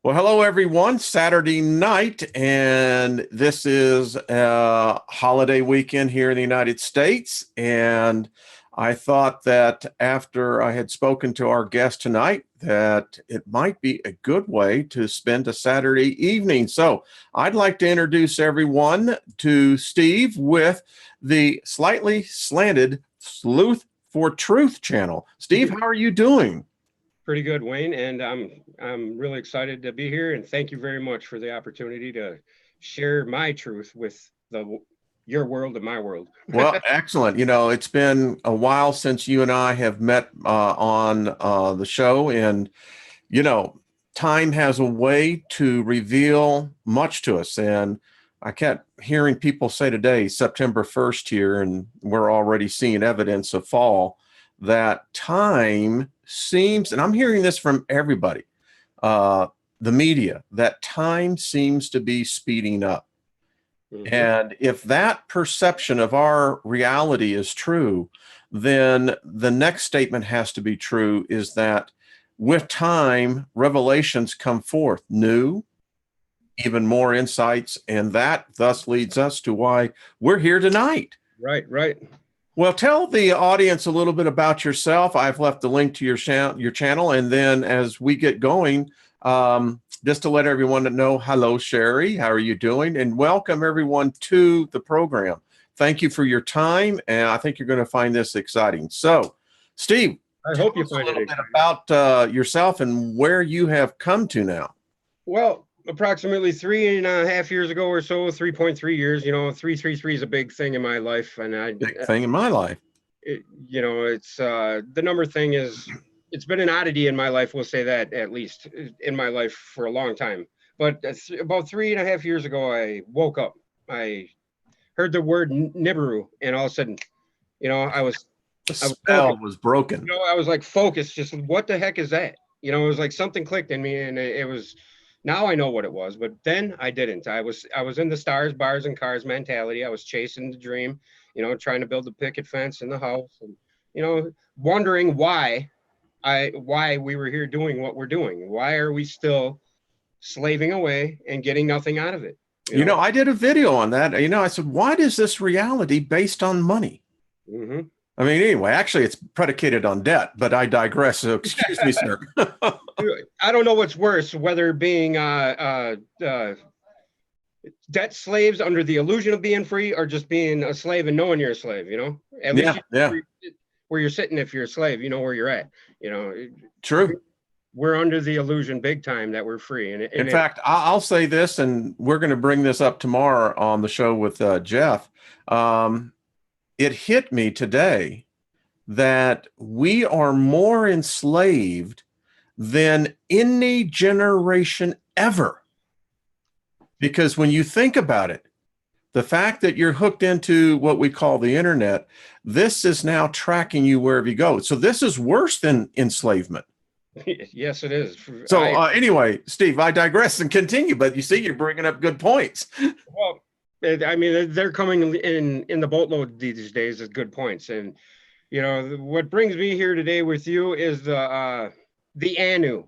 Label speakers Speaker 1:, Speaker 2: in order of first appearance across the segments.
Speaker 1: Well, hello everyone. Saturday night, and this is a holiday weekend here in the United States. And I thought that after I had spoken to our guest tonight, that it might be a good way to spend a Saturday evening. So I'd like to introduce everyone to Steve with the Slightly Slanted Sleuth for Truth channel. Steve, how are you doing?
Speaker 2: Pretty good, Wayne, and I'm really excited to be here, and thank you very much for the opportunity to share my truth with your world and my world.
Speaker 1: Well, excellent. You know, it's been a while since you and I have met on the show, and you know, time has a way to reveal much to us. And I kept hearing people say today, September 1st here, and we're already seeing evidence of fall, that time seems, and I'm hearing this from everybody, the media, that time seems to be speeding up. And if that perception of our reality is true, then the next statement has to be true, is that with time, revelations come forth, new, even more insights, and that thus leads us to why we're here tonight.
Speaker 2: Right.
Speaker 1: Well, tell the audience a little bit about yourself. I've left the link to your channel, and then as we get going, just to let everyone know, hello, Sherry, how are you doing? And welcome everyone to the program. Thank you for your time, and I think you're going to find this exciting. So, Steve,
Speaker 2: I hope you find it
Speaker 1: exciting. About yourself and where you have come to now.
Speaker 2: Well, approximately 3.5 years ago or so, 3.3 years. 333 is a big thing in my life, and
Speaker 1: Big thing in my life.
Speaker 2: It's the number thing is. It's been an oddity in my life, we'll say that, at least in my life, for a long time. But about 3.5 years ago, I woke up. I heard the word Nibiru, and all of a sudden,
Speaker 1: the spell was broken.
Speaker 2: I was like focused, just what the heck is that? It was like something clicked in me, and it was, now I know what it was, but then I didn't. I was in the stars, bars, and cars mentality. I was chasing the dream, trying to build the picket fence in the house, and wondering why we were here doing what we're doing. Why are we still slaving away and getting nothing out of it?
Speaker 1: I did a video on that. I said, why is this reality based on money? I mean, anyway, actually, it's predicated on debt, but I digress. So excuse me, sir.
Speaker 2: I don't know what's worse, whether being debt slaves under the illusion of being free, or just being a slave and knowing you're a slave. At least where you're sitting, if you're a slave, you know where you're at.
Speaker 1: True.
Speaker 2: We're under the illusion big time that we're free. And
Speaker 1: in fact, I'll say this, and we're going to bring this up tomorrow on the show with Jeff. It hit me today that we are more enslaved than any generation ever. Because when you think about it, the fact that you're hooked into what we call the internet, this is now tracking you wherever you go. So this is worse than enslavement.
Speaker 2: Yes, it is.
Speaker 1: So anyway, Steve, I digress and continue, but you see, you're bringing up good points.
Speaker 2: Well, I mean, they're coming in the boatload these days as good points. And, what brings me here today with you is the Anu.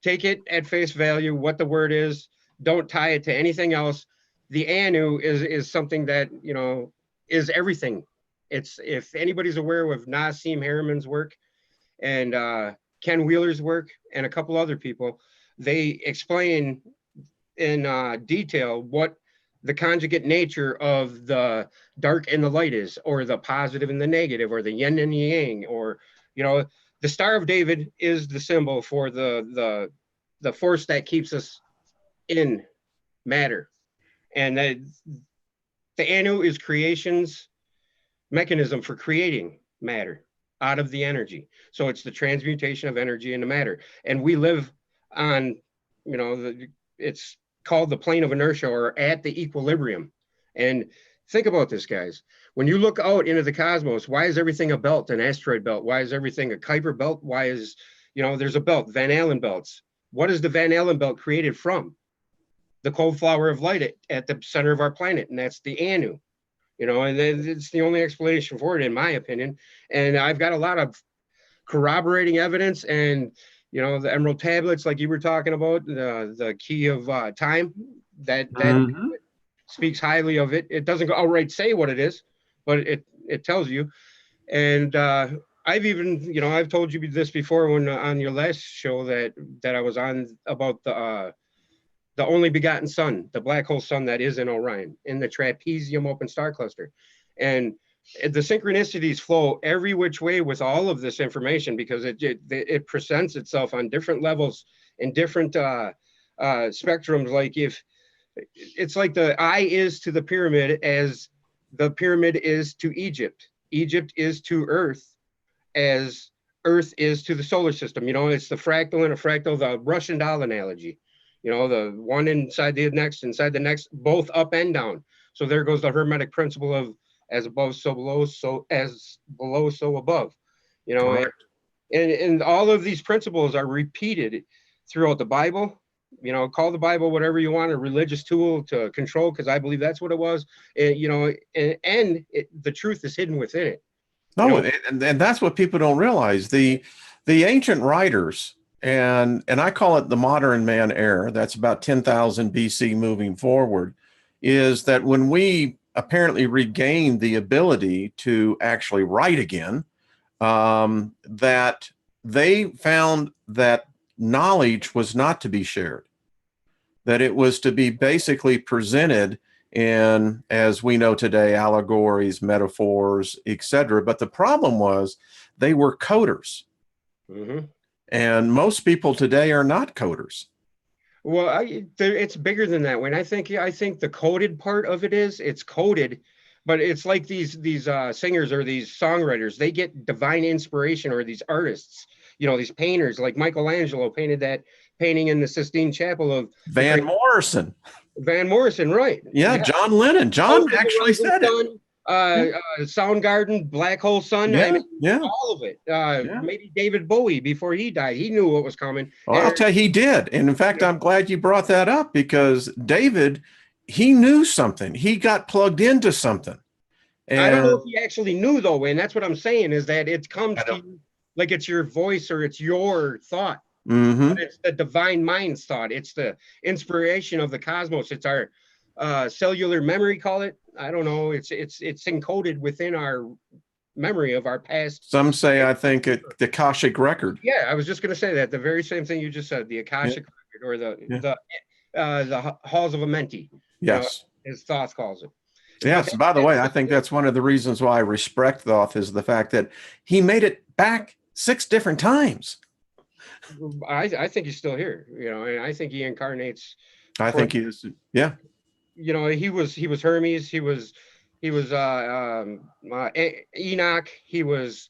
Speaker 2: Take it at face value, what the word is. Don't tie it to anything else. The Anu is something that, is everything. It's, if anybody's aware of Nassim Harriman's work and Ken Wheeler's work and a couple other people, they explain in detail what the conjugate nature of the dark and the light is, or the positive and the negative, or the yin and yang, or, the Star of David is the symbol for the force that keeps us in matter. And the Anu is creation's mechanism for creating matter out of the energy. So it's the transmutation of energy into matter. And we live on, it's called the plane of inertia, or at the equilibrium. And think about this, guys. When you look out into the cosmos, why is everything a belt, an asteroid belt? Why is everything a Kuiper belt? Why is, there's a belt, Van Allen belts. What is the Van Allen belt created from? The cold flower of light at the center of our planet, and that's the Anu. And it's the only explanation for it, in my opinion. And I've got a lot of corroborating evidence, and You know, the emerald tablets, like you were talking about, the key of time, that
Speaker 1: Mhm.
Speaker 2: speaks highly of it. It doesn't outright say what it is, but it tells you. And I've even, you know, I've told you this before when on your last show that I was on about the only begotten sun, the black hole sun that is in Orion, in the trapezium open star cluster. And the synchronicities flow every which way with all of this information, because it presents itself on different levels and different spectrums. Like, if it's like the eye is to the pyramid as the pyramid is to Egypt, Egypt is to Earth as Earth is to the solar system. You know, it's the fractal and a fractal, the Russian doll analogy. You know, the one inside the next, both up and down. So there goes the Hermetic principle of as above, so below, so as below, so above. You know,
Speaker 1: Right.
Speaker 2: and all of these principles are repeated throughout the Bible. You know, call the Bible whatever you want, a religious tool to control, because I believe that's what it was. And, you know, the truth is hidden within it. You
Speaker 1: No,
Speaker 2: know,
Speaker 1: and that's what people don't realize. The ancient writers, and I call it the modern man era, that's about 10,000 BC moving forward, is that when we apparently regained the ability to actually write again, that they found that knowledge was not to be shared, that it was to be basically presented in, as we know today, allegories, metaphors, etc. But the problem was they were coders.
Speaker 2: mm-hmm.
Speaker 1: And most people today are not coders.
Speaker 2: Well, it's bigger than that. When I think the coded part of it is it's coded, but it's like these singers or these songwriters, they get divine inspiration, or these artists, you know, these painters, like Michelangelo painted that painting in the Sistine Chapel of the
Speaker 1: Van
Speaker 2: great
Speaker 1: Morrison.
Speaker 2: Van Morrison, right?
Speaker 1: Yeah,
Speaker 2: Yeah.
Speaker 1: John Lennon. John
Speaker 2: Hope of the
Speaker 1: actually
Speaker 2: Rising
Speaker 1: said it.
Speaker 2: Sun, Soundgarden, Black Hole Sun. I
Speaker 1: Yeah,
Speaker 2: mean,
Speaker 1: yeah,
Speaker 2: all of it.
Speaker 1: yeah.
Speaker 2: Maybe David Bowie, before he died, he knew what was coming.
Speaker 1: Well, I'll tell you, he did. And in fact, I'm glad you brought that up, because David, he knew something. He got plugged into something.
Speaker 2: I don't know
Speaker 1: And
Speaker 2: if he actually knew, though, and that's what I'm saying, is that it
Speaker 1: I
Speaker 2: comes to
Speaker 1: don't.
Speaker 2: you like it's your voice or it's your thought, but
Speaker 1: Mm-hmm.
Speaker 2: it's the divine mind's thought. It's the inspiration of the cosmos. It's our cellular memory, call it. I don't know. It's encoded within our memory of our past.
Speaker 1: Some say, I think, the Akashic record.
Speaker 2: Yeah, I was just going to say that, the very same thing you just said, the
Speaker 1: Yeah,
Speaker 2: Akashic record, or
Speaker 1: yeah.
Speaker 2: the halls of Amenti, you know,
Speaker 1: Yes.
Speaker 2: as Thoth calls it. But
Speaker 1: Yes. By the way, I think that's one of the reasons why I respect Thoth, is the fact that he made it back 6 different times.
Speaker 2: I think he's still here, you know, and I think he incarnates
Speaker 1: I
Speaker 2: for,
Speaker 1: think he is. Yeah.
Speaker 2: you know, he was Hermes, he was Enoch, he was,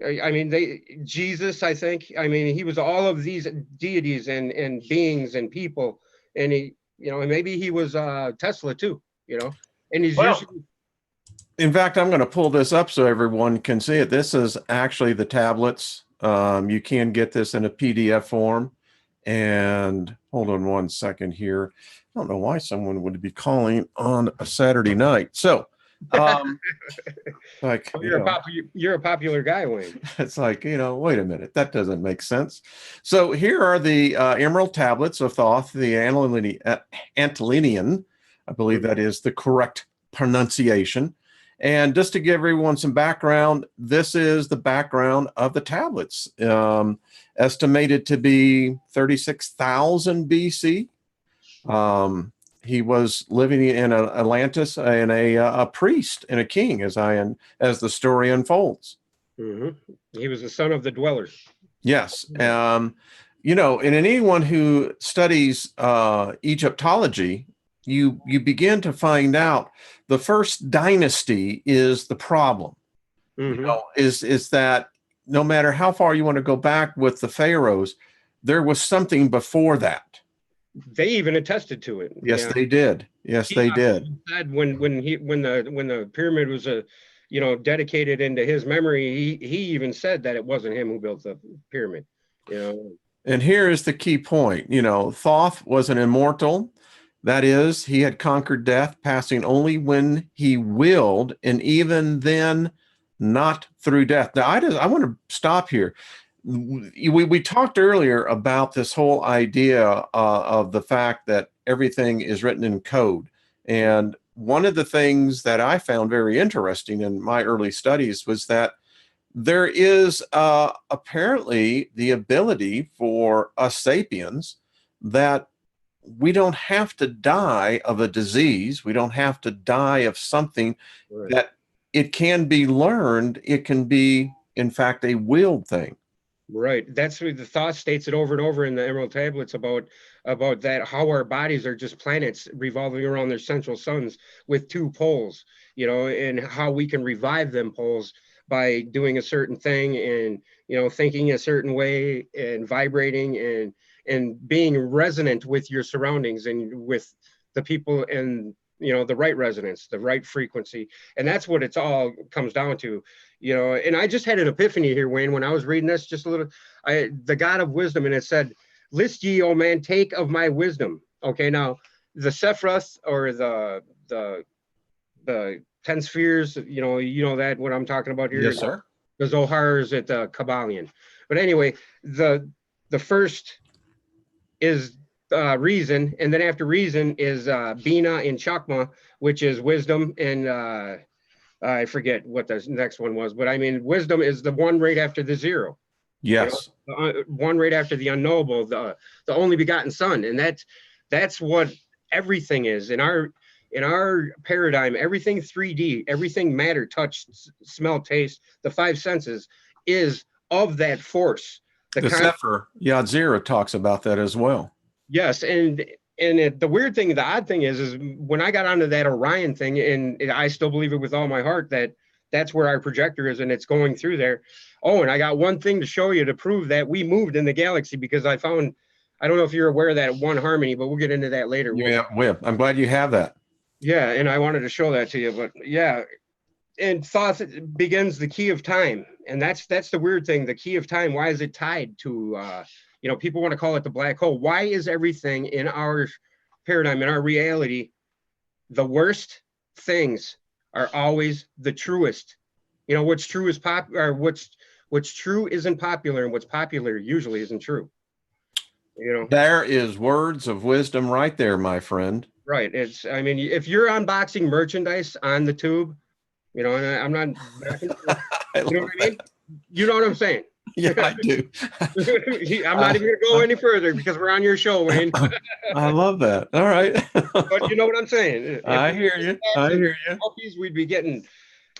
Speaker 2: I mean, Jesus, I think, I mean, he was all of these deities and beings and people, and he, you know, and maybe he was Tesla too, you know, and he's
Speaker 1: Well,
Speaker 2: usually.
Speaker 1: in fact, I'm going to pull this up so everyone can see it. This is actually the tablets. You can get this in a PDF form. And hold on one second here. I don't know why someone would be calling on a Saturday night. So, like,
Speaker 2: Oh, you're a popular guy, Wayne.
Speaker 1: it's like, wait a minute, that doesn't make sense. So here are the Emerald Tablets of Thoth, the Antlionian. I believe that is the correct pronunciation. And just to give everyone some background, this is the background of the tablets, estimated to be 36,000 BC. He was living in Atlantis, and a priest and a king, as the story unfolds.
Speaker 2: Mm-hmm. He was the son of the dwellers.
Speaker 1: Yes. And anyone who studies Egyptology, you begin to find out the first dynasty is the problem.
Speaker 2: Mm-hmm.
Speaker 1: Is that no matter how far you want to go back with the pharaohs, there was something before that.
Speaker 2: They even attested to it.
Speaker 1: Yes, they did. Yes, they did.
Speaker 2: Said when the pyramid was dedicated into his memory, he even said that it wasn't him who built the pyramid.
Speaker 1: And here is the key point. Thoth was an immortal. That is, he had conquered death, passing only when he willed, and even then, not through death. Now, I want to stop here. we talked earlier about this whole idea of the fact that everything is written in code. And one of the things that I found very interesting in my early studies was that there is apparently the ability for us sapiens that we don't have to die of a disease. We don't have to die of something. Right. That it can be learned. It can be, in fact, a willed thing.
Speaker 2: Right. That's what the Thoth states it over and over in the Emerald Tablets about that, how our bodies are just planets revolving around their central suns with two poles, you know, and how we can revive them poles by doing a certain thing and, you know, thinking a certain way and vibrating and being resonant with your surroundings and with the people and, you know, the right resonance, the right frequency. And that's what it's all comes down to, you know. And I just had an epiphany here, Wayne, when I was reading this, just a little, the God of wisdom, and it said, list ye, O man, take of my wisdom. Okay, now the Sephiroth, or the 10 spheres, you know that what I'm talking about here.
Speaker 1: Yes, sir.
Speaker 2: The Zohars at the Kabbalion. But anyway, the first is reason, and then after reason is Bina in Chakma, which is wisdom, and I forget what the next one was, but I mean, wisdom is the one right after the zero.
Speaker 1: Yes.
Speaker 2: You know, one right after the unknowable, the only begotten Son, and that's what everything is in our paradigm. Everything 3D, everything matter, touch, smell, taste, the five senses is of that force.
Speaker 1: The Sefer Yadzira talks about that as well.
Speaker 2: Yes, and the weird thing, the odd thing is when I got onto that Orion thing, and I still believe it with all my heart that that's where our projector is, and it's going through there. Oh, and I got one thing to show you to prove that we moved in the galaxy, because I found, I don't know if you're aware of that one harmony, but we'll get into that later.
Speaker 1: Yeah, I'm glad you have that.
Speaker 2: Yeah, and I wanted to show that to you, but yeah. And Thoth begins the key of time, and that's the weird thing. The key of time, why is it tied to you know, people want to call it the black hole. Why is everything in our paradigm, in our reality, the worst things are always the truest? You know, what's true is what's true isn't popular, and what's popular usually isn't true. You know,
Speaker 1: there is words of wisdom right there, my friend.
Speaker 2: Right. It's, I mean, if you're unboxing merchandise on the tube, you know, and I'm not, you know what I mean? You know what I'm saying?
Speaker 1: Yeah, I do.
Speaker 2: I'm not even going to go any further because we're on your show, Wayne.
Speaker 1: I love that. All right.
Speaker 2: But you know what I'm saying?
Speaker 1: I hear you. I hear you.
Speaker 2: We'd be getting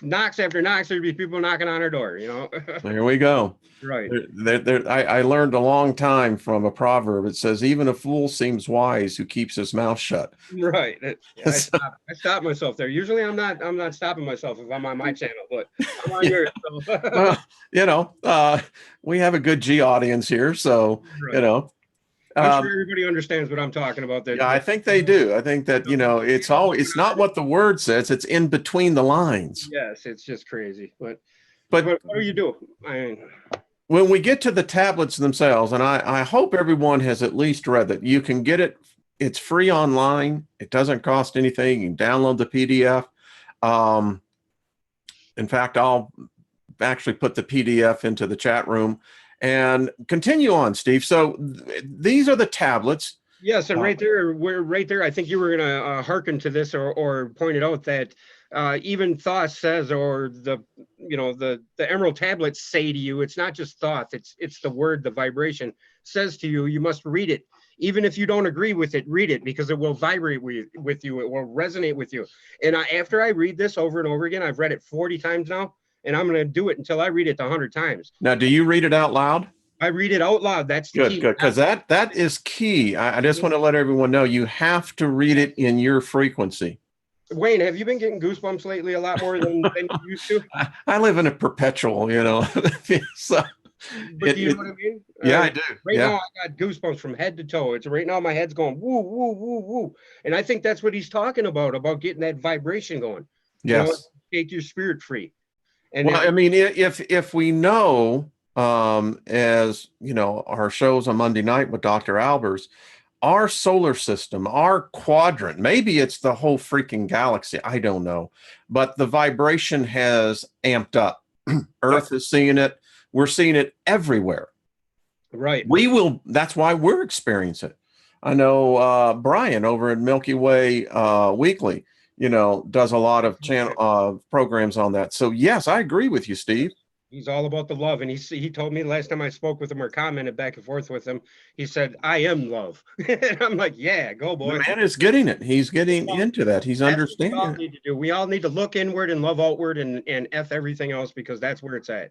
Speaker 2: knocks after knocks. There'd be people knocking on our door, you know?
Speaker 1: There we go.
Speaker 2: Right.
Speaker 1: I learned a long time from a proverb. It says, even a fool seems wise who keeps his mouth shut.
Speaker 2: Right. I stop myself there. Usually I'm not stopping myself if I'm on my channel, but I'm on yours. So.
Speaker 1: Well, you know, we have a good G audience here. So, right. You know.
Speaker 2: I'm sure everybody understands what I'm talking about there.
Speaker 1: Yeah, I think they do. I think that, you know, it's not what the word says. It's in between the lines.
Speaker 2: Yes, it's just crazy. But what do you do?
Speaker 1: When we get to the tablets themselves, and I hope everyone has at least read that, you can get it. It's free online. It doesn't cost anything. You can download the PDF. In fact, I'll actually put the PDF into the chat room and continue on, Steve. So these are the tablets.
Speaker 2: Yes, and right there. I think you were going to hearken to this or point it out that even Thoth says, or the Emerald Tablets say to you, it's not just Thoth, it's the word, the vibration says to you, you must read it. Even if you don't agree with it, read it, because it will vibrate with you. It will resonate with you. And after I read this over and over again, I've read it 40 times now, and I'm going to do it until I read it 100 times.
Speaker 1: Now, do you read it out loud?
Speaker 2: I read it out loud. That's the key.
Speaker 1: Good, because that is key. I just want to let everyone know you have to read it in your frequency.
Speaker 2: Wayne, have you been getting goosebumps lately a lot more than you used to?
Speaker 1: I live in a perpetual, you know. So,
Speaker 2: but do you know what I mean?
Speaker 1: Yeah, I do.
Speaker 2: Right now, I got goosebumps from head to toe. It's right now, my head's going woo, woo, woo, woo. And I think that's what he's talking about getting that vibration going.
Speaker 1: Yes.
Speaker 2: You know, take your spirit free. And
Speaker 1: well, I mean, if we know, as you know, our shows on Monday night with Dr. Albers, our solar system, our quadrant, maybe it's the whole freaking galaxy, I don't know, but the vibration has amped up. Earth is seeing it. We're seeing it everywhere.
Speaker 2: Right.
Speaker 1: That's why we're experiencing it. I know Brian over at Milky Way Weekly, does a lot of channel programs on that. So yes, I agree with you, Steve.
Speaker 2: He's all about the love. And he told me last time I spoke with him or commented back and forth with him, he said, I am love. And I'm like, yeah, go boy.
Speaker 1: The man is getting it. He's getting into that. He's understanding
Speaker 2: what we all
Speaker 1: it.
Speaker 2: need to do. We all need to look inward and love outward and F everything else, because that's where it's at.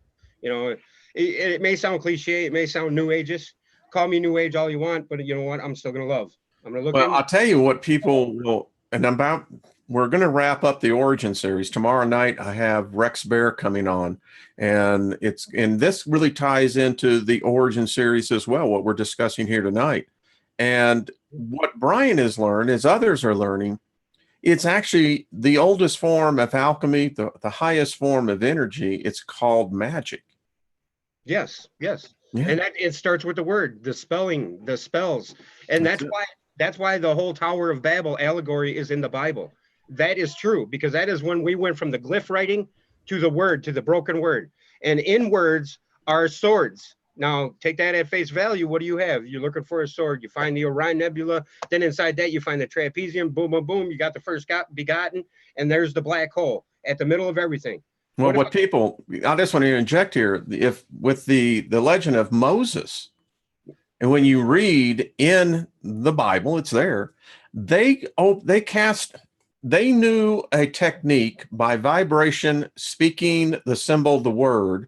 Speaker 2: It may sound cliche. It may sound new ageist. Call me new age all you want, but you know what? I'm still going to love. I'm going to look.
Speaker 1: Well, I'll tell you what people will, we're going to wrap up the origin series tomorrow night. I have Rex Bear coming on, and this really ties into the origin series as well, what we're discussing here tonight. And what Brian has learned, as others are learning, it's actually the oldest form of alchemy, the highest form of energy. It's called magic.
Speaker 2: Yes. Yeah.
Speaker 1: And
Speaker 2: it starts with the word, the spelling, the spells. And that's why the whole Tower of Babel allegory is in the Bible. That is true, because that is when we went from the glyph writing to the word, to the broken word. And in words are swords. Now, take that at face value. What do you have? You're looking for a sword. You find the Orion Nebula. Then inside that, you find the trapezium. Boom, boom, boom. You got the first begotten. And there's the black hole at the middle of everything.
Speaker 1: Well, I just want to interject here. With the legend of Moses, and when you read in the Bible, it's there. They knew a technique by vibration, speaking the symbol, the word,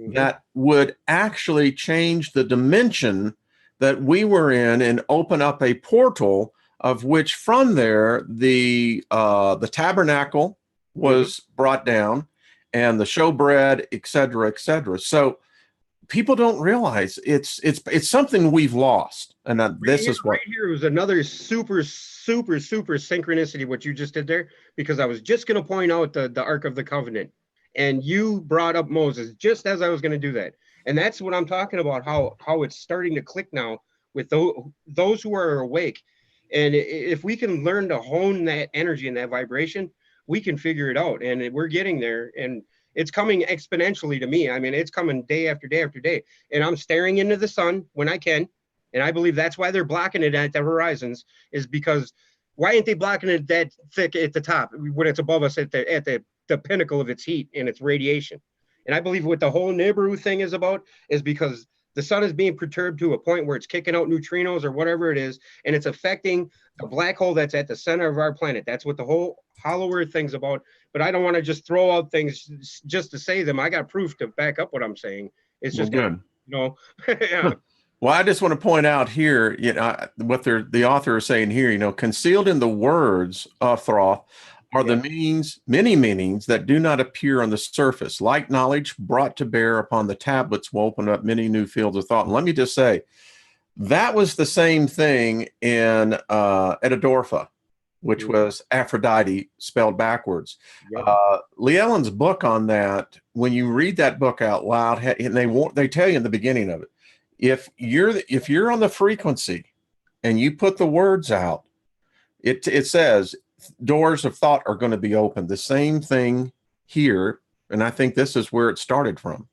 Speaker 1: that would actually change the dimension that we were in and open up a portal, of which from there the tabernacle was brought down, and the showbread, et cetera, et cetera. So people don't realize it's something we've lost. And this is what
Speaker 2: right here was another super synchronicity, what you just did there, because I was just going to point out the Ark of the Covenant, and you brought up Moses just as I was going to do that. And that's what I'm talking about, how it's starting to click now with those who are awake. And if we can learn to hone that energy and that vibration, we can figure it out. And we're getting there, and it's coming exponentially to me. I mean, it's coming day after day after day. And I'm staring into the sun when I can. And I believe that's why they're blocking it at the horizons, is because why ain't they blocking it that thick at the top when it's above us at the pinnacle of its heat and its radiation? And I believe what the whole Nibiru thing is about is because the sun is being perturbed to a point where it's kicking out neutrinos or whatever it is, and it's affecting the black hole that's at the center of our planet. That's what the whole hollow earth thing's about. But I don't want to just throw out things just to say them. I got proof to back up what I'm saying. It's just
Speaker 1: good.
Speaker 2: Yeah.
Speaker 1: Well, I just want to point out here, what the author is saying here, concealed in the words of Thoth are the many meanings that do not appear on the surface. Like knowledge brought to bear upon the tablets will open up many new fields of thought. And let me just say, that was the same thing in Edidorfa, which was Aphrodite spelled backwards. Lee Ellen's book on that, when you read that book out loud, and they tell you in the beginning of it, if you're on the frequency and you put the words out, it says doors of thought are going to be open. The same thing here, and I think this is where it started from.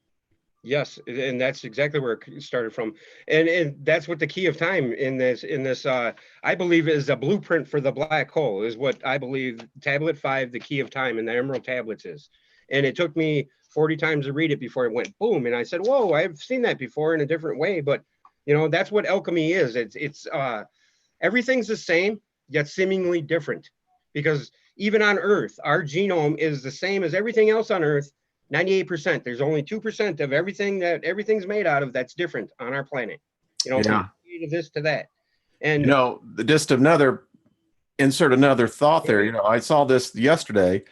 Speaker 2: Yes, and that's exactly where it started from, and that's what the key of time in this I believe is a blueprint for the black hole, is what I believe Tablet 5, the key of time, and the Emerald Tablets is. And it took me 40 times to read it before it went boom, and I said, whoa, I've seen that before in a different way. But that's what alchemy is. It's everything's the same yet seemingly different, because even on Earth, our genome is the same as everything else on Earth. 98%. There's only 2% of everything's made out of that's different on our planet. To this to that. And
Speaker 1: just insert another thought there. I saw this yesterday,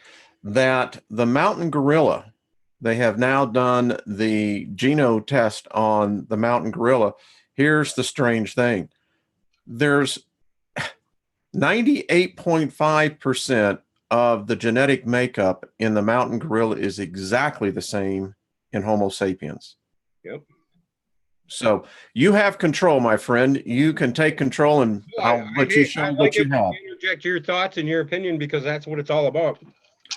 Speaker 1: that the mountain gorilla, they have now done the geno test on the mountain gorilla. Here's the strange thing. There's 98.5% of the genetic makeup in the mountain gorilla is exactly the same in Homo sapiens.
Speaker 2: Yep.
Speaker 1: So you have control, my friend. You can take control, and I'll let you show what you have.
Speaker 2: Interject your thoughts and your opinion, because that's what it's all about.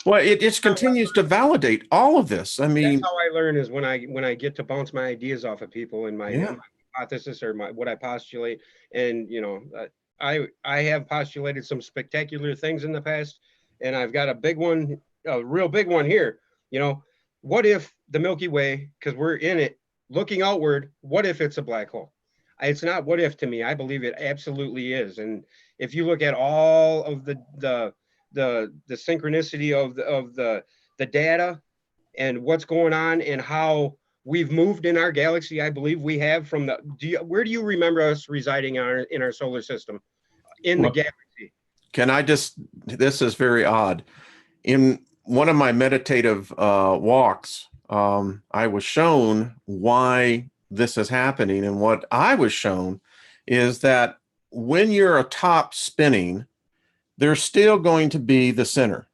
Speaker 1: Well, it just continues to validate all of this. I mean,
Speaker 2: that's how I learn, is when I get to bounce my ideas off of people and my hypothesis or what I postulate. And, I have postulated some spectacular things in the past, and I've got a big one, a real big one here. What if the Milky Way, because we're in it, looking outward, what if it's a black hole? It's not what if to me. I believe it absolutely is. And if you look at all of the synchronicity of the data and what's going on and how we've moved in our galaxy, I believe we have from where do you remember us residing in our solar system in the galaxy?
Speaker 1: This is very odd. In one of my meditative walks, I was shown why this is happening. And what I was shown is that when you're atop spinning, there's still going to be the center.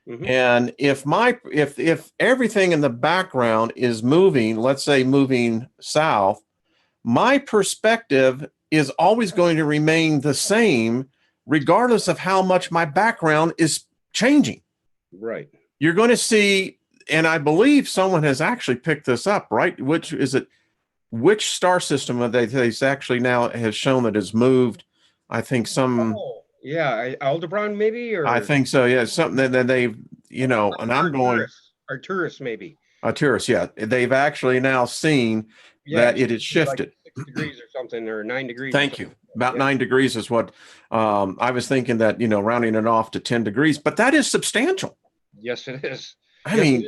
Speaker 1: Mm-hmm. And if everything in the background is moving, let's say moving south, my perspective is always going to remain the same, regardless of how much my background is changing.
Speaker 2: Right.
Speaker 1: You're going to see, and I believe someone has actually picked this up, right? Which star system of they actually now has shown that has moved? I think some.
Speaker 2: Oh, yeah, Aldebaran maybe, or
Speaker 1: I think so. Yeah, something that they've, and I'm going.
Speaker 2: Arcturus maybe.
Speaker 1: Arcturus, yeah. They've actually now seen that it has shifted.
Speaker 2: Like 6 degrees or something, or 9 degrees.
Speaker 1: Thank you. About 9 degrees is what I was thinking, that, rounding it off to 10 degrees, but that is substantial.
Speaker 2: Yes, it is.
Speaker 1: I mean,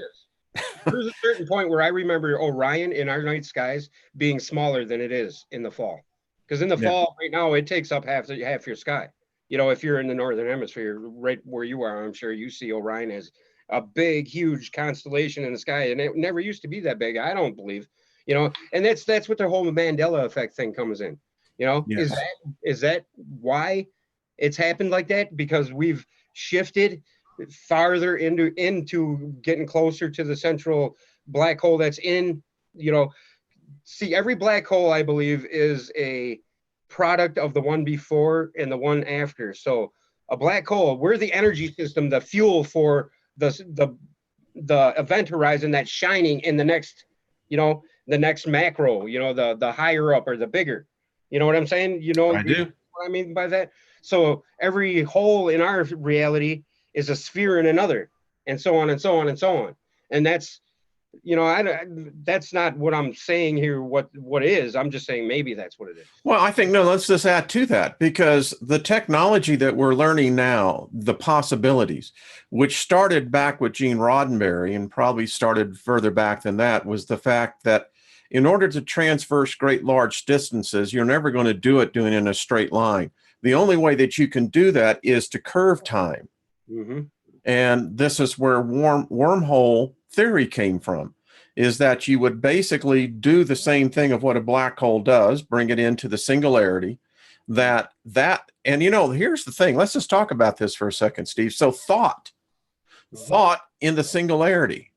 Speaker 2: there's a certain point where I remember Orion in our night skies being smaller than it is in the fall. Because in the fall right now, it takes up half your sky. If you're in the northern hemisphere, right where you are, I'm sure you see Orion as a big, huge constellation in the sky, and it never used to be that big. I don't believe, and that's what the whole Mandela effect thing comes in. Yes. Is that why it's happened like that? Because we've shifted farther into getting closer to the central black hole that's in, see, every black hole, I believe, is a product of the one before and the one after. So a black hole, we're the energy system, the fuel for the event horizon that's shining in the next, the next macro, the higher up or the bigger. You know what I'm saying?
Speaker 1: I do.
Speaker 2: What I mean by that? So every hole in our reality is a sphere in another, and so on and so on and so on. And that's, that's not what I'm saying here, what is. I'm just saying maybe that's what it is.
Speaker 1: Well, I think, no, let's just add to that, because the technology that we're learning now, the possibilities, which started back with Gene Roddenberry and probably started further back than that, was the fact that in order to transverse great large distances, you're never going to do it doing it in a straight line. The only way that you can do that is to curve time.
Speaker 2: Mm-hmm.
Speaker 1: And this is where wormhole theory came from, is that you would basically do the same thing of what a black hole does, bring it into the singularity, and here's the thing. Let's just talk about this for a second, Steve. So thought in the singularity.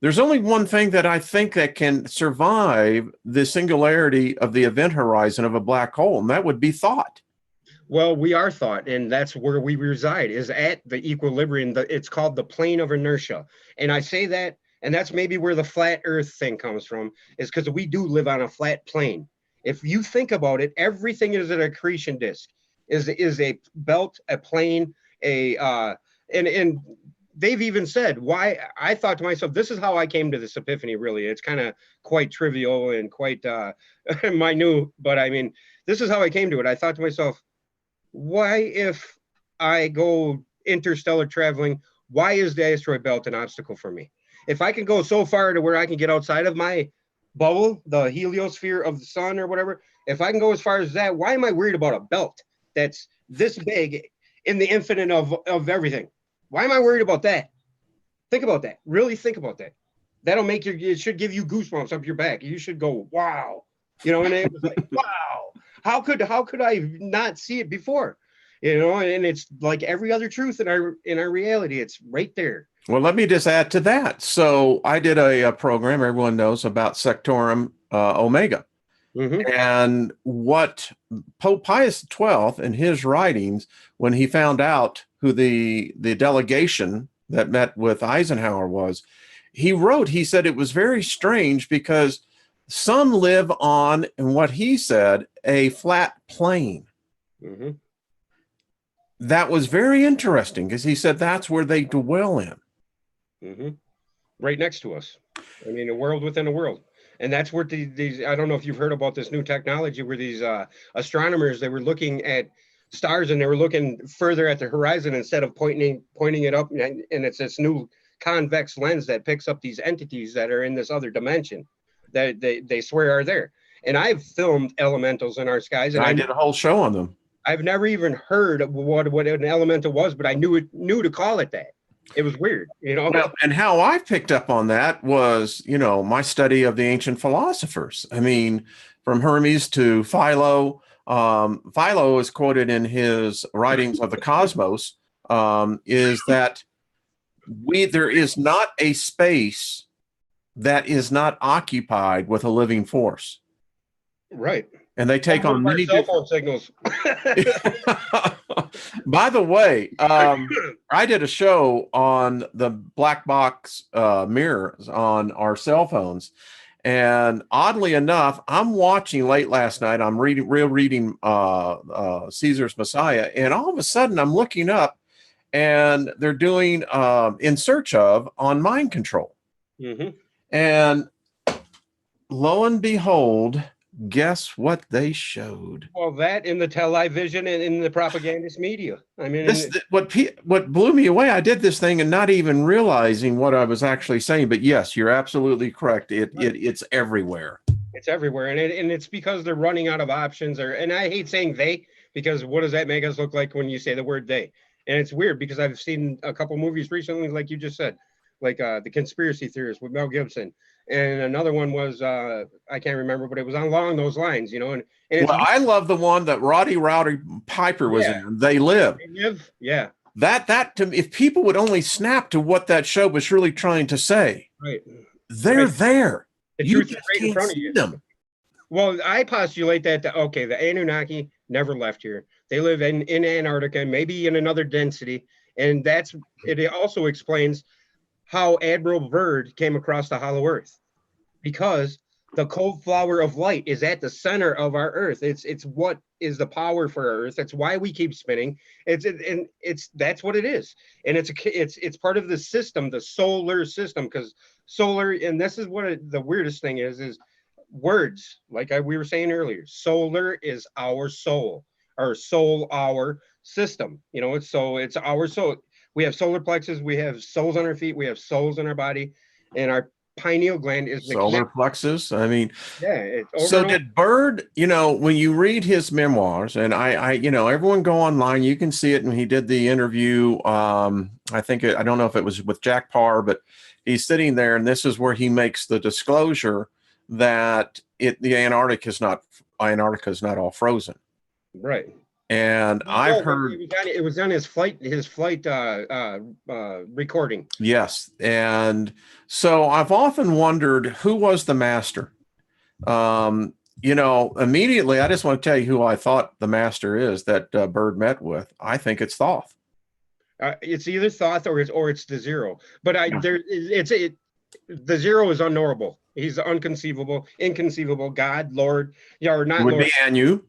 Speaker 1: There's only one thing that I think that can survive the singularity of the event horizon of a black hole, and that would be thought.
Speaker 2: Well, we are thought, and that's where we reside, is at the equilibrium. It's called the plane of inertia. And I say that, and that's maybe where the flat earth thing comes from, is because we do live on a flat plane. If you think about it, everything is an accretion disk, is a belt, a plane, and they've even said, why, I thought to myself, this is how I came to this epiphany, really. It's kind of quite trivial and quite minute, but I mean, this is how I came to it. I thought to myself, why, if I go interstellar traveling, why is the asteroid belt an obstacle for me? If I can go so far to where I can get outside of my bubble, the heliosphere of the sun or whatever, if I can go as far as that, why am I worried about a belt that's this big in the infinite of everything? Why am I worried about that? Think about that. Really think about that. That'll make it should give you goosebumps up your back. You should go, wow. And it was like, wow. How could I not see it before? And it's like every other truth in our reality. It's right there.
Speaker 1: Well, let me just add to that. So I did a program, everyone knows, about Sectorum Omega. Mm-hmm. And what Pope Pius XII in his writings, when he found out who the delegation that met with Eisenhower was, he said it was very strange because Some live on, and what he said, a flat plane.
Speaker 2: Mm-hmm.
Speaker 1: That was very interesting because he said that's where they dwell in.
Speaker 2: Mm-hmm. Right next to us. I mean, a world within a world. And that's where these, I don't know if you've heard about this new technology where these astronomers, they were looking at stars and they were looking further at the horizon instead of pointing it up. And it's this new convex lens that picks up these entities that are in this other dimension that they swear are there. And I've filmed elementals in our skies, and
Speaker 1: I did a whole show on them.
Speaker 2: I've never even heard of what an elemental was, but I knew to call it that. It was weird, you know.
Speaker 1: Well, and how I picked up on that was, you know, my study of the ancient philosophers. I mean, from Hermes to Philo. Philo is quoted in his writings of the cosmos, is that there is not a space that is not occupied with a living force.
Speaker 2: Right.
Speaker 1: And they take on many
Speaker 2: cell phone signals.
Speaker 1: By the way, I did a show on the black box mirrors on our cell phones. And oddly enough, I'm watching late last night. I'm reading Caesar's Messiah. And all of a sudden I'm looking up and they're doing In Search Of on mind control.
Speaker 2: Mm-hmm.
Speaker 1: And lo and behold, guess what they showed?
Speaker 2: Well, that in the television and in the propagandist media. I mean,
Speaker 1: what blew me away, I did this thing and not even realizing what I was actually saying. But yes, you're absolutely correct. It's everywhere.
Speaker 2: It's everywhere, and it's because they're running out of options. And I hate saying they, because what does that make us look like when you say the word they? And it's weird because I've seen a couple movies recently, like you just said, like The Conspiracy Theorist with Mel Gibson. And another one was, I can't remember, but it was along those lines, you know. And
Speaker 1: well, I love the one that Rowdy Piper was in. They Live.
Speaker 2: Yeah.
Speaker 1: That to me, if people would only snap to what that show was really trying to say,
Speaker 2: right?
Speaker 1: They're there.
Speaker 2: The truth is right in front of you. Them. Well, I postulate that the Anunnaki never left here. They live in Antarctica, maybe in another density, and it also explains how Admiral Byrd came across the hollow earth, because the cold flower of light is at the center of our earth. It's what is the power for our earth. That's why we keep spinning. That's what it is. And it's part of the system, the solar system, because solar, and this is what the weirdest thing is words, like we were saying earlier. Solar is our soul, our soul, our system. You know, it's our soul. We have solar plexus, we have souls on our feet, we have souls in our body, and our pineal gland is the
Speaker 1: solar plexus. I mean,
Speaker 2: yeah.
Speaker 1: So did Byrd, you know, when you read his memoirs, and I, you know, everyone go online, you can see it. And he did the interview. I don't know if it was with Jack Parr, but he's sitting there, and this is where he makes the disclosure that the Antarctica is not all frozen.
Speaker 2: Right.
Speaker 1: And I've heard
Speaker 2: it was on his flight recording.
Speaker 1: Yes. And so I've often wondered, who was the master? You know, immediately, I just want to tell you who I thought the master is that Byrd met with. I think it's Thoth.
Speaker 2: It's either Thoth or it's the zero. But the zero is unknowable. He's inconceivable, God, Lord, or not. It would
Speaker 1: Lord. Be Anu.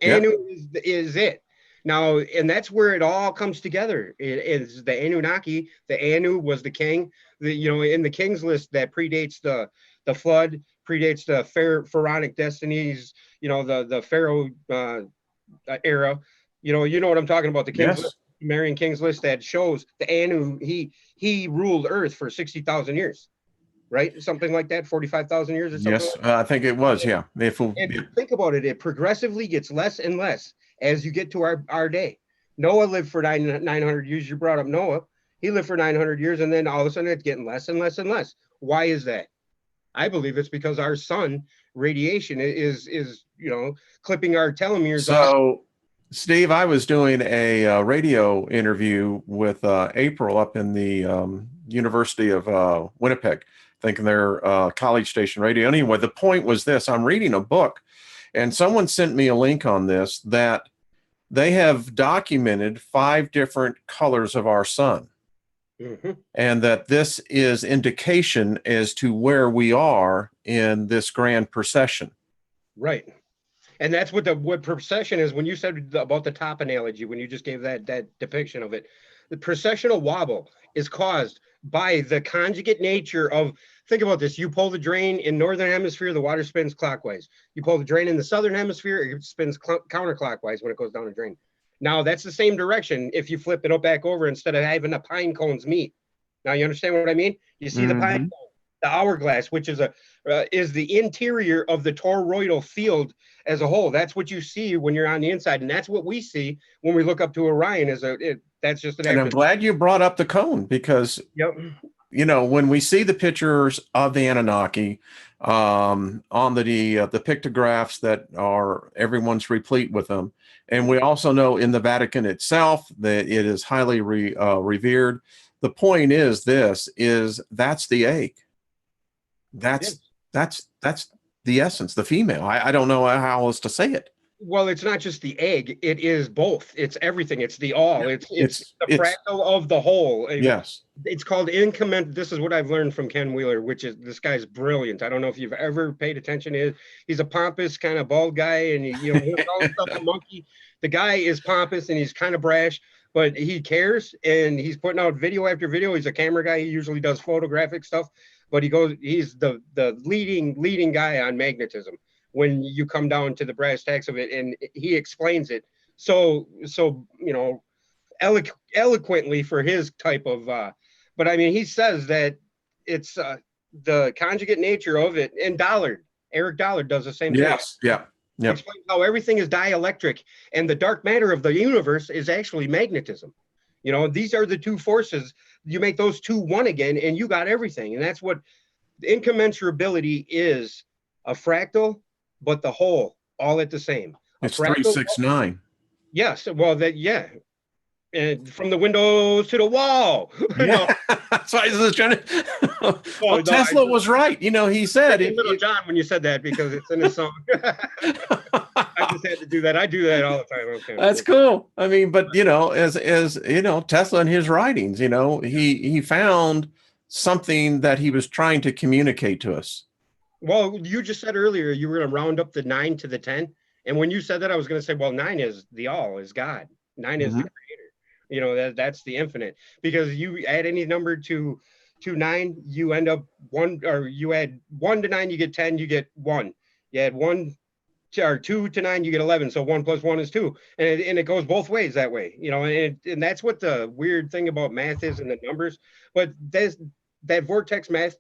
Speaker 2: Anu is it. Now, and that's where it all comes together. It is the Anunnaki. The Anu was the king. In the king's list that predates the flood, predates the pharaonic destinies. The pharaoh era. You know what I'm talking about. The king's list, Sumerian king's list that shows the Anu. He ruled Earth for 60,000 years. Right? Something like that, 45,000 years or something.
Speaker 1: Yes, like I think it was, yeah.
Speaker 2: Think about it. It progressively gets less and less as you get to our day. Noah lived for 900 years. You brought up Noah. He lived for 900 years, and then all of a sudden it's getting less and less and less. Why is that? I believe it's because our sun radiation is clipping our telomeres off.
Speaker 1: So, Steve, I was doing a radio interview with April up in the University of Winnipeg, thinking they're college station radio. Anyway, the point was this: I'm reading a book, and someone sent me a link on this, that they have documented 5 different colors of our sun. and that this is indication as to where we are in this grand procession.
Speaker 2: Right. And that's what precession is. When you said about the top analogy, when you just gave that depiction of it, the precessional wobble is caused by the conjugate nature of, think about this, you pull the drain in northern hemisphere, the water spins clockwise. You pull the drain in the southern hemisphere, it spins counterclockwise when it goes down a drain. Now that's the same direction if you flip it up back over instead of having the pine cones meet. Now you understand what I mean? You see the pine cone, the hourglass, which is the interior of the toroidal field as a whole. That's what you see when you're on the inside, and that's what we see when we look up to Orion. That's just an.
Speaker 1: And I'm glad you brought up the cone, because you know, when we see the pictures of the Anunnaki on the pictographs that are, everyone's replete with them, and we also know in the Vatican itself that it is highly revered. The point is that's the egg. That's the essence, the female. I don't know how else to say it.
Speaker 2: Well, it's not just the egg, it is both. It's everything. It's the all. It's the fractal of the whole.
Speaker 1: Yes.
Speaker 2: It's called incommensurable. This is what I've learned from Ken Wheeler, which is, this guy's brilliant. I don't know if you've ever paid attention. He's a pompous kind of bald guy, and he's a monkey. The guy is pompous and he's kind of brash, but he cares, and he's putting out video after video. He's a camera guy. He usually does photographic stuff, but he's the leading guy on magnetism when you come down to the brass tacks of it, and he explains it so you know, eloquently for his type of but I mean, he says that it's the conjugate nature of it. And Eric Dollard does the same thing.
Speaker 1: Yes. Yeah.
Speaker 2: Yep. Explains how everything is dielectric, and the dark matter of the universe is actually magnetism. You know, these are the two forces. You make those two one again, and you got everything. And that's what incommensurability is: a fractal, but the whole, all at the same.
Speaker 1: It's 369.
Speaker 2: Yes. Well, and from the windows to the wall.
Speaker 1: Yeah. That's why I was trying to. Well, Tesla was right. You know, he said it.
Speaker 2: Little John, when you said that, because it's in his song. I just had to do that. I do that all the time. Okay.
Speaker 1: That's cool. I mean, but you know, as you know, Tesla in his writings, you know, he found something that he was trying to communicate to us.
Speaker 2: Well, you just said earlier you were going to round up the 9 to the 10, and when you said that, I was going to say, well, 9 is the all, is God. 9 is the creator. You know, that's the infinite, because you add any number to 9, you end up 1, or you add 1 to 9, you get 10, you get 1. You add 1 or 2 to 9, you get 11. So 1 plus 1 is 2, and it goes both ways that way. You know, and that's what the weird thing about math is, and the numbers. But there's that vortex math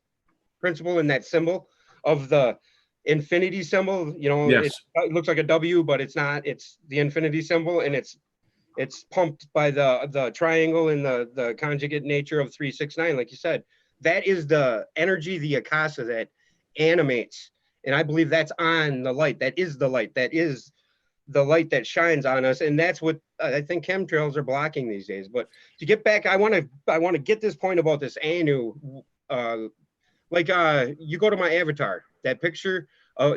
Speaker 2: principle and that symbol of the infinity symbol. You know,
Speaker 1: yes.
Speaker 2: It looks like a W, but it's not. It's the infinity symbol, and it's pumped by the triangle and the conjugate nature of 369, like you said. That is the energy, the akasa, that animates. And I believe that's on the light. That is the light. That is the light that shines on us. And that's what I think chemtrails are blocking these days. But to get back, I want to get this point about this Anu. You go to my avatar, that picture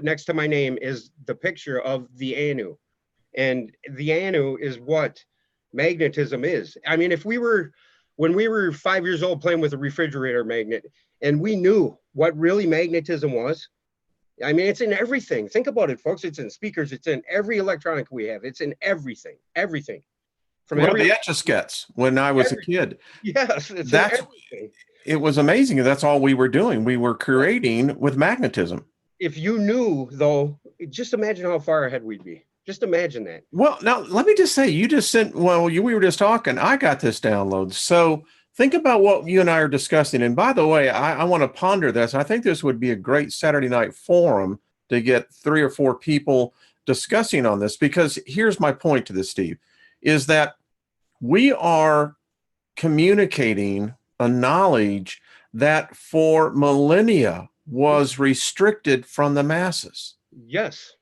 Speaker 2: next to my name is the picture of the Anu. And the Anu is what magnetism is. I mean, when we were 5 years old playing with a refrigerator magnet, and we knew what really magnetism was, I mean, it's in everything. Think about it, folks. It's in speakers. It's in every electronic we have. It's in everything. From
Speaker 1: the Etch-a-Sketch when I was a kid.
Speaker 2: Yes, it's in everything.
Speaker 1: It was amazing. That's all we were doing. We were creating with magnetism.
Speaker 2: If you knew, though, just imagine how far ahead we'd be. Just imagine that.
Speaker 1: Well, now let me just say, we were just talking. I got this download. So think about what you and I are discussing. And by the way, I want to ponder this. I think this would be a great Saturday night forum to get 3 or 4 people discussing on this, because here's my point to this, Steve, is that we are communicating a knowledge that for millennia was restricted from the masses.
Speaker 2: Yes.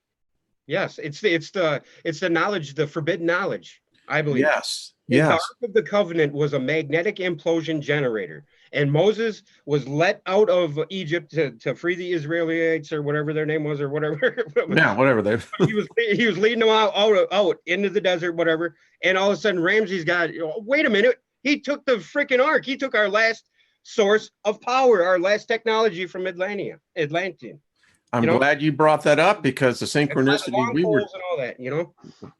Speaker 2: It's the knowledge, the forbidden knowledge, I believe.
Speaker 1: Yes.
Speaker 2: The Ark of the Covenant was a magnetic implosion generator, and Moses was let out of Egypt to free the Israelites, or whatever their name was, or whatever.
Speaker 1: Yeah, whatever they.
Speaker 2: He was leading them out into the desert, whatever. And all of a sudden, Ramses got, wait a minute, He took the freaking ark. He took our last source of power, our last technology from Atlantean.
Speaker 1: I'm glad you brought that up, because the synchronicity
Speaker 2: long poles and all that,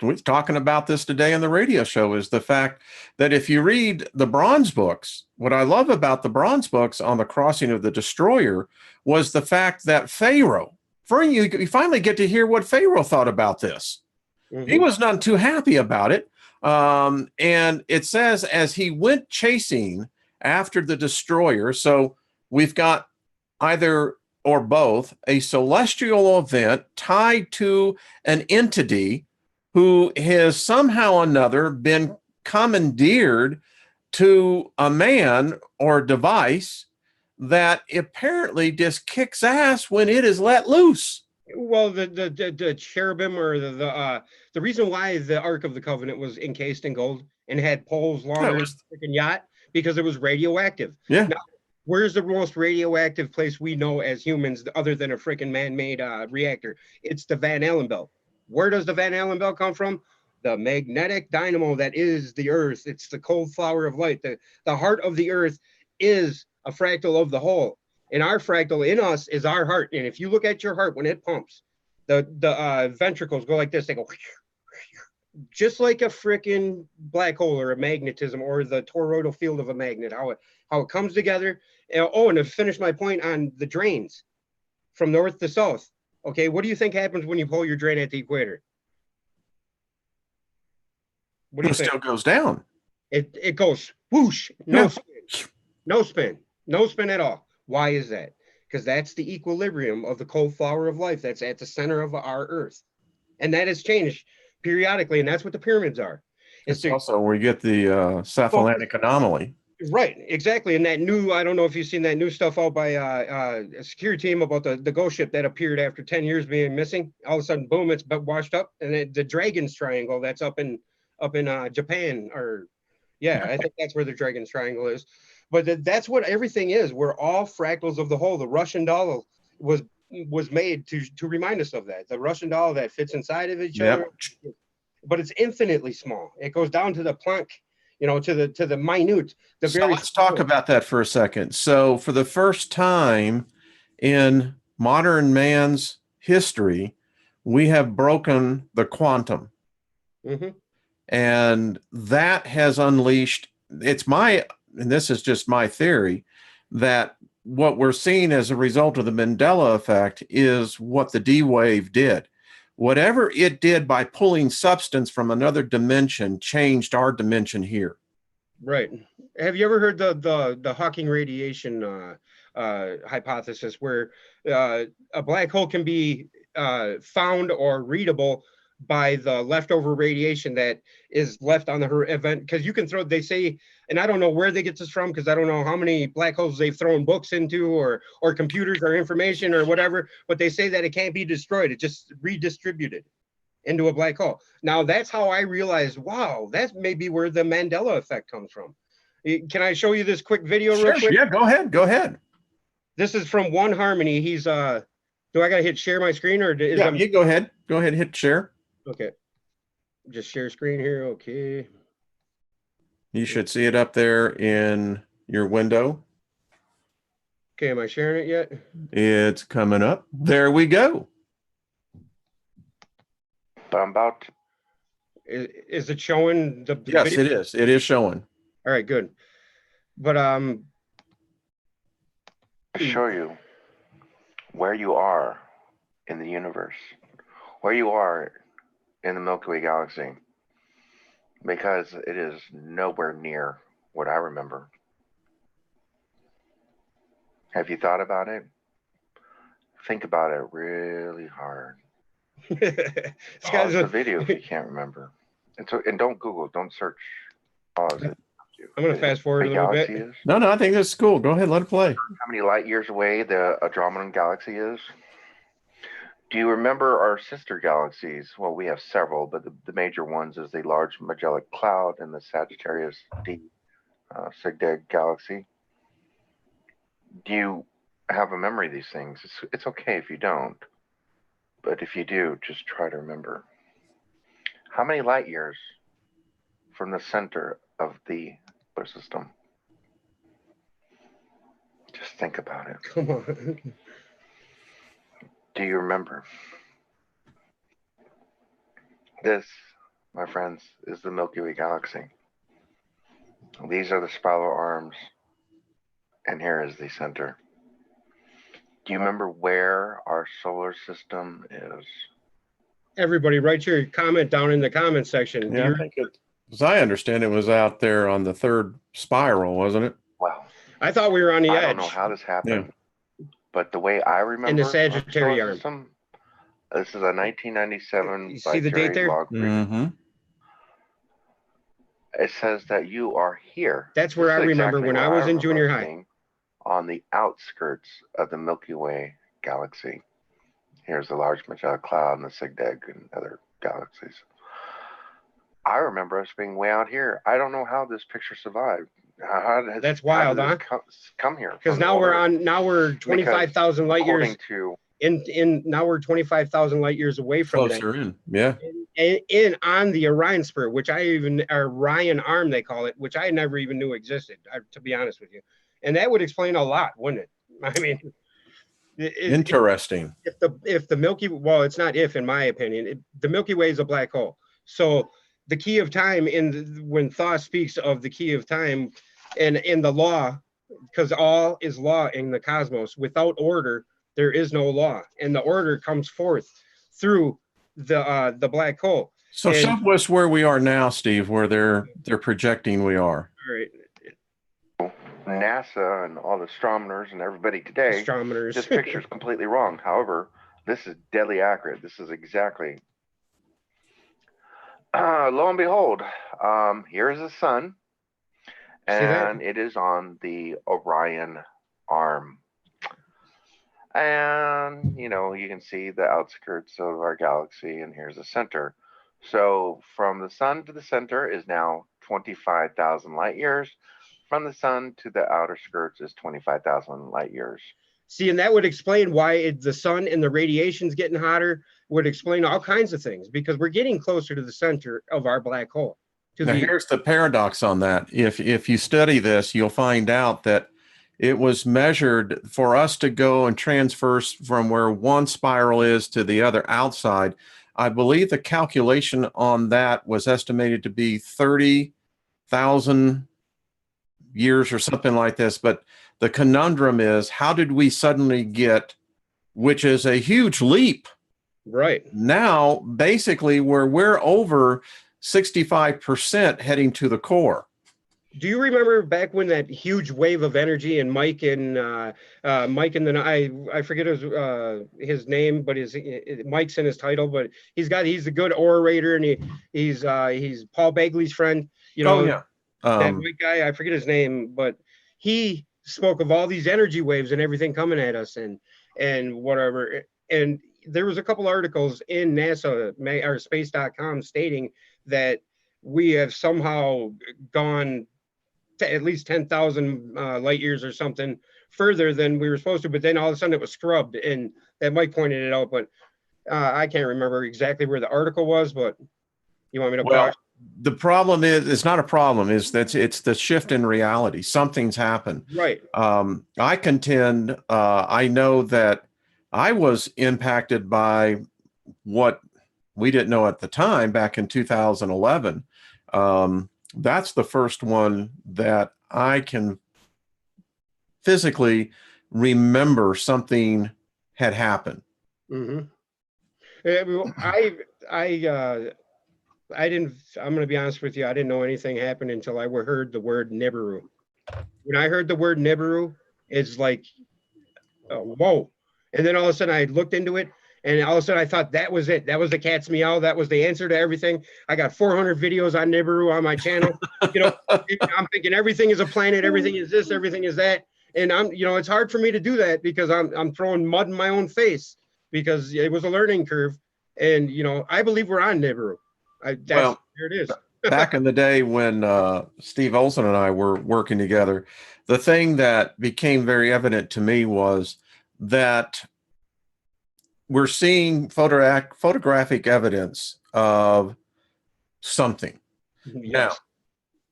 Speaker 1: we're talking about this today on the radio show is the fact that if you read the Bronze books, what I love about the Bronze books on the crossing of the destroyer was the fact that Pharaoh, you finally get to hear what Pharaoh thought about this. He was not too happy about it. And it says, as he went chasing after the destroyer, so we've got either or both a celestial event tied to an entity who has somehow or another been commandeered to a man or device that apparently just kicks ass when it is let loose.
Speaker 2: Well, the cherubim, or the reason why the Ark of the Covenant was encased in gold and had poles longer than a freaking yacht, because it was radioactive.
Speaker 1: Yeah.
Speaker 2: Now, where's the most radioactive place we know as humans other than a freaking man-made reactor? It's the Van Allen belt. Where does the Van Allen belt come from? The magnetic dynamo that is the Earth. It's the cold flower of light. The heart of the Earth is a fractal of the whole. And our fractal in us is our heart. And if you look at your heart when it pumps, the ventricles go like this. They go just like a freaking black hole or a magnetism or the toroidal field of a magnet, how it comes together. Oh, and to finish my point on the drains from north to south. Okay, what do you think happens when you pull your drain at the equator? What do you think?
Speaker 1: It still goes down.
Speaker 2: It goes whoosh, no spin at all. Why is that? Because that's the equilibrium of the cold flower of life that's at the center of our Earth. And that has changed periodically, and that's what the pyramids are.
Speaker 1: It's also where you get the Saphalantic anomaly.
Speaker 2: Right, exactly. And that new, I don't know if you've seen that new stuff out by a security team about the ghost ship that appeared after 10 years being missing. All of a sudden, boom, it's washed up. And the Dragon's Triangle that's up in Japan, or yeah, I think that's where the Dragon's Triangle is. But that's what everything is. We're all fractals of the whole. The Russian doll was made to remind us of that. The Russian doll that fits inside of each other, but it's infinitely small. It goes down to the Planck, to the minute.
Speaker 1: So let's talk about that for a second. So for the first time in modern man's history, we have broken the quantum. And that has unleashed, and this is just my theory, that what we're seeing as a result of the Mandela effect is what the D wave did. Whatever it did by pulling substance from another dimension changed our dimension here.
Speaker 2: Right. Have you ever heard the Hawking radiation hypothesis, where a black hole can be found or readable by the leftover radiation that is left on the event? Because you can throw, they say, and I don't know where they get this from, because I don't know how many black holes they've thrown books into, or computers or information or whatever, but they say that it can't be destroyed. It just redistributed into a black hole. Now that's how I realized, wow, that's maybe where the Mandela effect comes from. Can I show you this quick video real quick?
Speaker 1: Yeah, go ahead.
Speaker 2: This is from One Harmony. He's do I gotta hit share my screen, or is
Speaker 1: you go ahead hit share.
Speaker 2: Okay, just share screen here. Okay,
Speaker 1: you should see it up there in your window.
Speaker 2: Okay, am I sharing it yet?
Speaker 1: It's coming up. There we go.
Speaker 3: But I'm about to...
Speaker 2: Is it showing the
Speaker 1: yes
Speaker 2: video?
Speaker 1: it is. It is showing.
Speaker 2: All right, good. But
Speaker 3: show you where you are in the universe, where you are in the Milky Way galaxy, because it is nowhere near what I remember. Have you thought about it? Think about it really hard. Pause the video if you can't remember. And don't Google, don't search. Pause it.
Speaker 2: I'm going to fast forward a little bit.
Speaker 3: Is?
Speaker 1: No, I think this is cool. Go ahead, let it play.
Speaker 3: How many light years away the Andromedan galaxy is? Do you remember our sister galaxies? Well, we have several, but the major ones is the Large Magellanic Cloud and the Sagittarius D Cygded galaxy. Do you have a memory of these things? It's okay if you don't, but if you do, just try to remember. How many light years from the center of the system. Just think about it.
Speaker 2: Come on.
Speaker 3: Do you remember? This, my friends, is the Milky Way galaxy. These are the spiral arms, and here is the center. Do you remember where our solar system is?
Speaker 2: Everybody, write your comment down in the comment section.
Speaker 1: Yeah, I think it, as I understand, it was out there on the third spiral, wasn't it?
Speaker 3: Well,
Speaker 2: I thought we were on the
Speaker 3: I
Speaker 2: edge.
Speaker 3: don't know how this happened, but the way I remember
Speaker 2: In the
Speaker 3: our solar
Speaker 2: Sagittarius arm.
Speaker 3: system, this is a 1997
Speaker 2: You
Speaker 3: by
Speaker 2: see the date
Speaker 3: Jerry
Speaker 2: there?
Speaker 3: Log.
Speaker 1: Mm-hmm.
Speaker 3: It says that you are here.
Speaker 2: That's where
Speaker 3: This
Speaker 2: I
Speaker 3: is
Speaker 2: remember
Speaker 3: exactly
Speaker 2: when I
Speaker 3: where
Speaker 2: was in
Speaker 3: remember
Speaker 2: junior
Speaker 3: us
Speaker 2: high.
Speaker 3: being, on the outskirts of the Milky Way galaxy. Here's the Large Magellanic Cloud and the Sigdeg and other galaxies. I remember us being way out here. I don't know how this picture survived.
Speaker 2: That's wild,
Speaker 3: how
Speaker 2: huh?
Speaker 3: did this come here?
Speaker 2: Because now we're 25,000 light years
Speaker 3: According to
Speaker 2: now we're 25,000 light years away from that.
Speaker 1: Closer in, yeah.
Speaker 2: In on the Orion spur, which Orion arm they call it, which I never even knew existed, to be honest with you. And that would explain a lot, wouldn't it? I mean,
Speaker 1: Interesting.
Speaker 2: if the Milky, well, it's not if, in my opinion, the Milky Way is a black hole. So the key of time when Thoth speaks of the key of time and in the law, because all is law in the cosmos. Without order, there is no law, and the order comes forth through the black hole.
Speaker 1: So show us where we are now, Steve, where they're projecting we are.
Speaker 2: All right.
Speaker 3: NASA and all the astronomers and everybody today,
Speaker 2: Astronomers.
Speaker 3: this picture is completely wrong. However, this is deadly accurate. This is exactly. Lo and behold, here is the sun, and it is on the Orion arm. And, you know, you can see the outskirts of our galaxy, and here's the center. So from the sun to the center is now 25,000 light years. From the sun to the outer skirts is 25,000 light years.
Speaker 2: See, and that would explain why the sun and the radiation's getting hotter, would explain all kinds of things, because we're getting closer to the center of our black hole.
Speaker 1: Now, here's the paradox on that. If you study this, you'll find out that it was measured for us to go and transverse from where one spiral is to the other outside. I believe the calculation on that was estimated to be 30,000 years or something like this. But the conundrum is, how did we suddenly get, which is a huge leap.
Speaker 2: Right.
Speaker 1: Now, basically, we're over 65% heading to the core.
Speaker 2: Do you remember back when that huge wave of energy and Mike and I forget his name, but Mike's in his title, but he's a good orator, and he's Paul Bagley's friend. You know, that Mike guy, I forget his name, but he spoke of all these energy waves and everything coming at us and whatever. And there was a couple articles in NASA or space.com stating that we have somehow gone to at least 10,000 light years or something further than we were supposed to, but then all of a sudden it was scrubbed, and that Mike pointed it out, but I can't remember exactly where the article was, but you want me to?
Speaker 1: Well, the problem is, it's not a problem, is that it's the shift in reality. Something's happened.
Speaker 2: Right.
Speaker 1: I contend, I know that I was impacted by what we didn't know at the time back in 2011. That's the first one that I can physically remember something had happened.
Speaker 2: Mm-hmm. I didn't, I'm going to be honest with you, I didn't know anything happened until I heard the word Nibiru. When I heard the word Nibiru, it's like, whoa. And then all of a sudden I looked into it, and all of a sudden I thought that was it. That was the cat's meow. That was the answer to everything. I got 400 videos on Nibiru on my channel. You know, I'm thinking everything is a planet, everything is this, everything is that. And it's hard for me to do that because I'm throwing mud in my own face because it was a learning curve. And, I believe we're on Nibiru. There it is.
Speaker 1: Back in the day when Steve Olson and I were working together, the thing that became very evident to me was that we're seeing photographic evidence of something.
Speaker 2: Yes.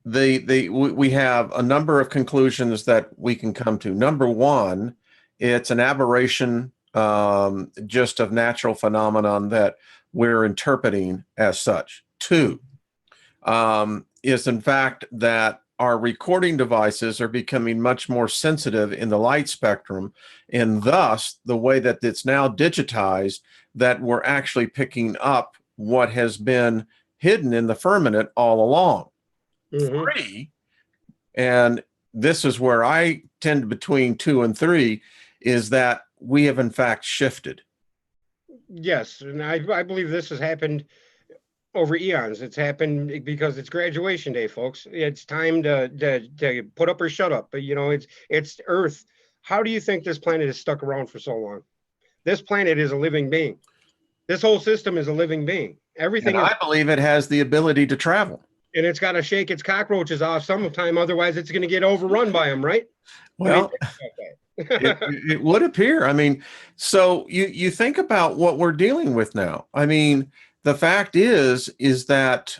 Speaker 1: Now, we have a number of conclusions that we can come to. Number one, it's an aberration, just of natural phenomenon that we're interpreting as such. Two, is in fact that our recording devices are becoming much more sensitive in the light spectrum, and thus the way that it's now digitized, that we're actually picking up what has been hidden in the firmament all along.
Speaker 2: Mhm.
Speaker 1: Three, and this is where I tend between 2 and 3, is that we have in fact shifted.
Speaker 2: Yes, and I believe this has happened over eons. It's happened because it's graduation day, folks. It's time to put up or shut up. But it's Earth. How do you think this planet has stuck around for so long? This planet is a living being. This whole system is a living being. Everything
Speaker 1: And
Speaker 2: is,
Speaker 1: I believe it has the ability to travel.
Speaker 2: and it's got to shake its cockroaches off sometime. Otherwise, it's going to get overrun by them, right?
Speaker 1: Well,
Speaker 2: I mean,
Speaker 1: it would appear. I mean, so you think about what we're dealing with now. I mean, the fact is that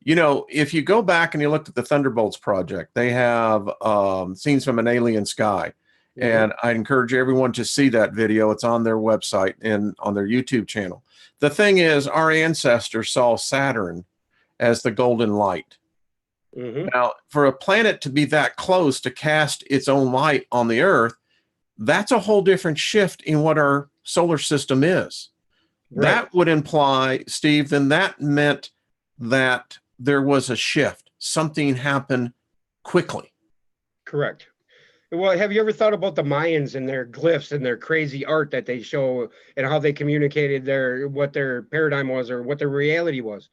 Speaker 1: if you go back and you look at the Thunderbolts project, they have scenes from an alien sky. And I encourage everyone to see that video. It's on their website and on their YouTube channel. The thing is, our ancestors saw Saturn as the golden light. Now, for a planet to be that close to cast its own light on the Earth, that's a whole different shift in what our solar system is.
Speaker 2: Right.
Speaker 1: That would imply, Steve, then that meant that there was a shift. Something happened quickly.
Speaker 2: Correct. Well, have you ever thought about the Mayans and their glyphs and their crazy art that they show and how they communicated what their paradigm was or what their reality was?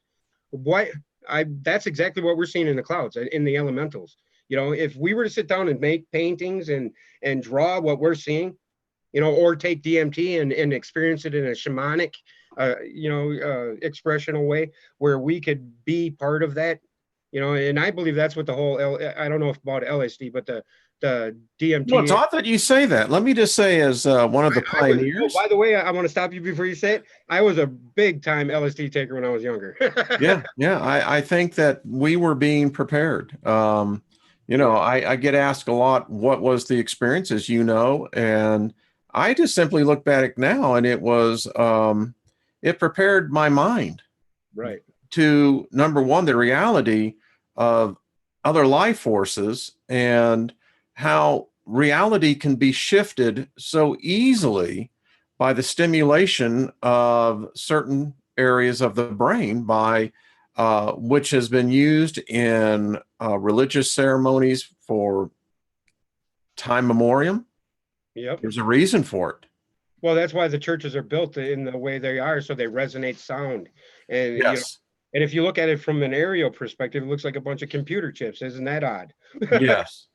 Speaker 2: That's exactly what we're seeing in the clouds, in the elementals. If we were to sit down and make paintings and draw what we're seeing, or take DMT and experience it in a shamanic, expressional way where we could be part of that, and I believe that's what the whole, I don't know about LSD, but the DMT.
Speaker 1: Well, it's odd that you say that. Let me just say, as one of the pioneers.
Speaker 2: By the way, I want to stop you before you say it. I was a big time LSD taker when I was younger.
Speaker 1: Yeah. I think that we were being prepared. I get asked a lot, what was the experience, as you know, and I just simply look back now, and it was, it prepared my mind.
Speaker 2: Right.
Speaker 1: To, number one, the reality of other life forces and how reality can be shifted so easily by the stimulation of certain areas of the brain, by which has been used in religious ceremonies for time memoriam.
Speaker 2: Yep.
Speaker 1: There's a reason for it.
Speaker 2: Well, that's why the churches are built in the way they are, so they resonate sound. And
Speaker 1: Yes.
Speaker 2: And if you look at it from an aerial perspective, it looks like a bunch of computer chips. Isn't that odd?
Speaker 1: Yes.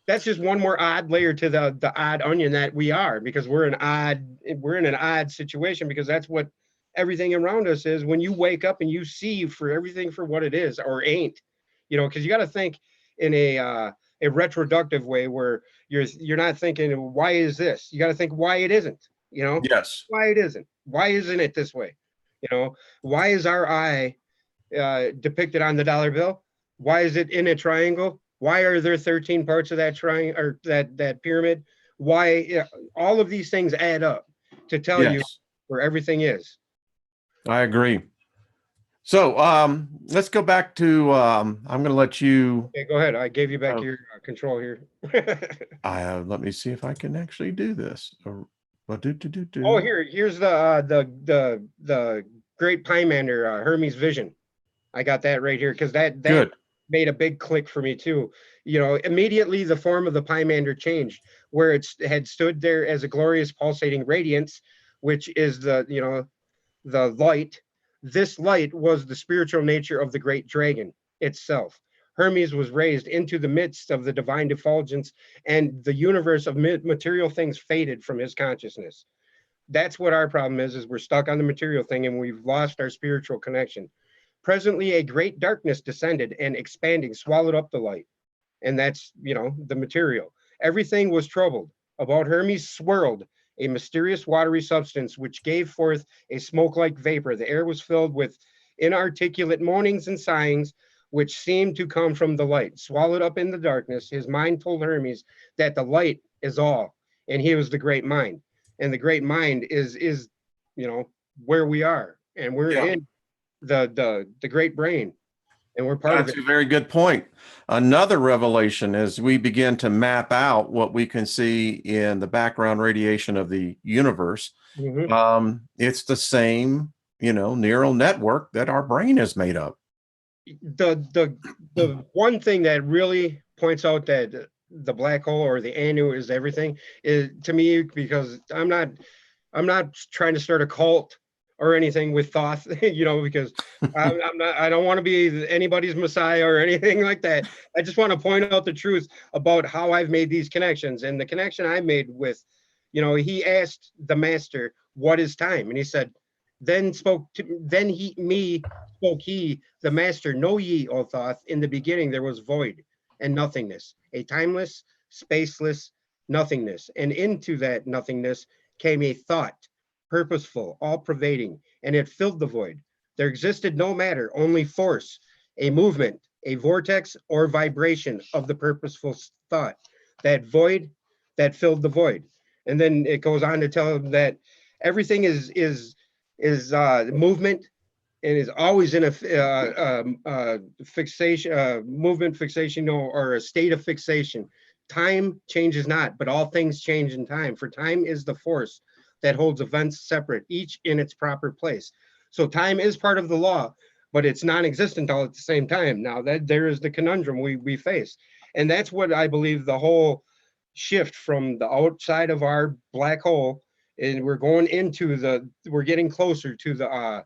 Speaker 2: That's just one more odd layer to the odd onion that we are, because we're in an odd situation, because that's what everything around us is. When you wake up and you see for everything for what it is or ain't, because you got to think in a retroductive way where you're not thinking, why is this? You got to think why it isn't.
Speaker 1: Yes.
Speaker 2: Why it isn't. Why isn't it this way? Why is our eye depicted on the dollar bill? Why is it in a triangle? Why are there 13 parts of that triangle or that pyramid? Why all of these things add up to tell you where everything is.
Speaker 1: I agree. So let's go back to, I'm going to let you.
Speaker 2: Okay, go ahead. I gave you back your control here.
Speaker 1: Let me see if I can actually do this.
Speaker 2: Oh, here's the great Pymander, Hermes vision. I got that right here, because that
Speaker 1: Good.
Speaker 2: made a big click for me too. Immediately the form of the Pymander changed, where it had stood there as a glorious pulsating radiance, which is the light. This light was the spiritual nature of the great dragon itself. Hermes was raised into the midst of the divine effulgence, and the universe of material things faded from his consciousness. That's what our problem is we're stuck on the material thing, and we've lost our spiritual connection. Presently, a great darkness descended and expanding swallowed up the light. And that's, the material. Everything was troubled. About Hermes swirled a mysterious watery substance which gave forth a smoke-like vapor. The air was filled with inarticulate moanings and sighings, which seemed to come from the light. Swallowed up in the darkness, his mind told Hermes that the light is all, and he was the great mind. And the great mind is where we are, and we're in the great brain, and we're part of
Speaker 1: That's
Speaker 2: it.
Speaker 1: a very good point. Another revelation as we begin to map out what we can see in the background radiation of the universe. It's the same, neural network that our brain is made of.
Speaker 2: The one thing that really points out that the black hole or the anu is everything is, to me, because I'm not trying to start a cult or anything with Thoth, because I don't want to be anybody's messiah or anything like that. I just want to point out the truth about how I've made these connections. And the connection I made with, he asked the master, what is time? And he said, spoke he, the master, know ye, O Thoth, in the beginning there was void and nothingness, a timeless, spaceless nothingness. And into that nothingness came a thought, purposeful, all-pervading, and it filled the void. There existed no matter, only force, a movement, a vortex or vibration of the purposeful thought, that void that filled the void. And then it goes on to tell him that everything is movement and is always in a fixation, movement fixation, or a state of fixation. Time changes not, but all things change in time. For time is the force that holds events separate, each in its proper place. So time is part of the law, but it's non-existent all at the same time. Now that there is the conundrum we face. And that's what I believe the whole shift from the outside of our black hole, and we're going into we're getting closer to the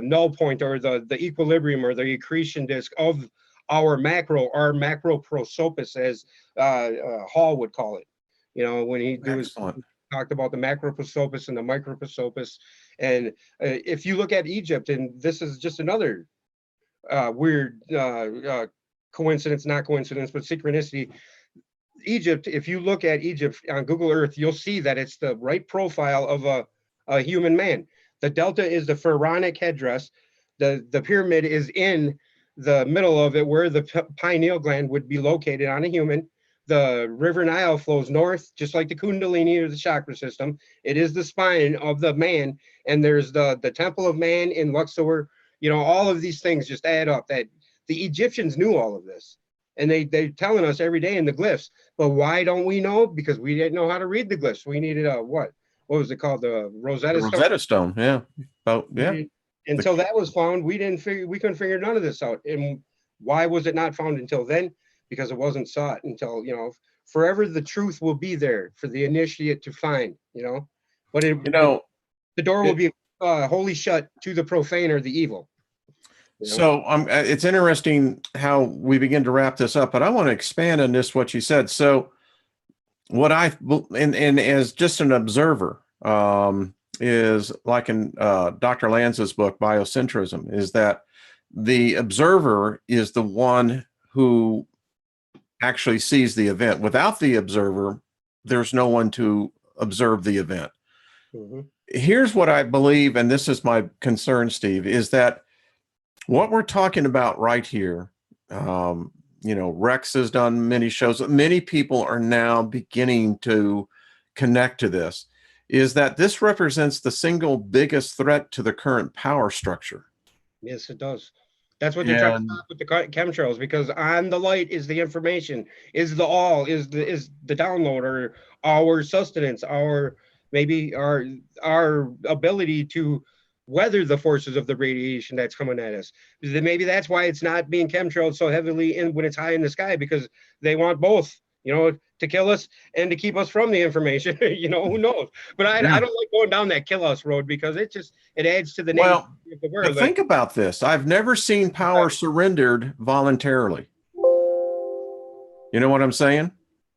Speaker 2: null point, or the equilibrium, or the accretion disk of our macro prosopis, as Hall would call it. When he talked about the macro prosopis and the micro prosopis. And if you look at Egypt, and this is just another weird coincidence, not coincidence, but synchronicity. Egypt, if you look at Egypt on Google Earth, you'll see that it's the right profile of a human man. The delta is the pharaonic headdress. The pyramid is in the middle of it, where the pineal gland would be located on a human. The river Nile flows north, just like the Kundalini or the chakra system. It is the spine of the man. And there's the temple of man in Luxor. All of these things just add up. That the Egyptians knew all of this. And they're telling us every day in the glyphs. But why don't we know? Because we didn't know how to read the glyphs. We needed what was it called? The Rosetta Stone?
Speaker 1: Rosetta Stone, yeah. Yeah.
Speaker 2: Until that was found, we couldn't figure none of this out. And why was it not found until then? Because it wasn't sought until, forever the truth will be there for the initiate to find, but the door will be wholly shut to the profane or the evil.
Speaker 1: So it's interesting how we begin to wrap this up, but I want to expand on this, what you said. So what and as just an observer, is like in Dr. Lanza's book, Biocentrism, is that the observer is the one who actually sees the event. Without the observer, there's no one to observe the event. Here's what I believe, and this is my concern, Steve, is that what we're talking about right here, Rex has done many shows. Many people are now beginning to connect to this, is that this represents the single biggest threat to the current power structure.
Speaker 2: Yes, it does. That's what they're trying to stop with the chemtrails, because on the light is the information, is the download, or our sustenance, maybe our ability to weather the forces of the radiation that's coming at us. Maybe that's why it's not being chemtrailed so heavily when it's high in the sky, because they want both, to kill us and to keep us from the information. Who knows? But I don't like going down that kill us road, because it adds to the name of the word.
Speaker 1: But think about this. I've never seen power surrendered voluntarily. You know what I'm saying?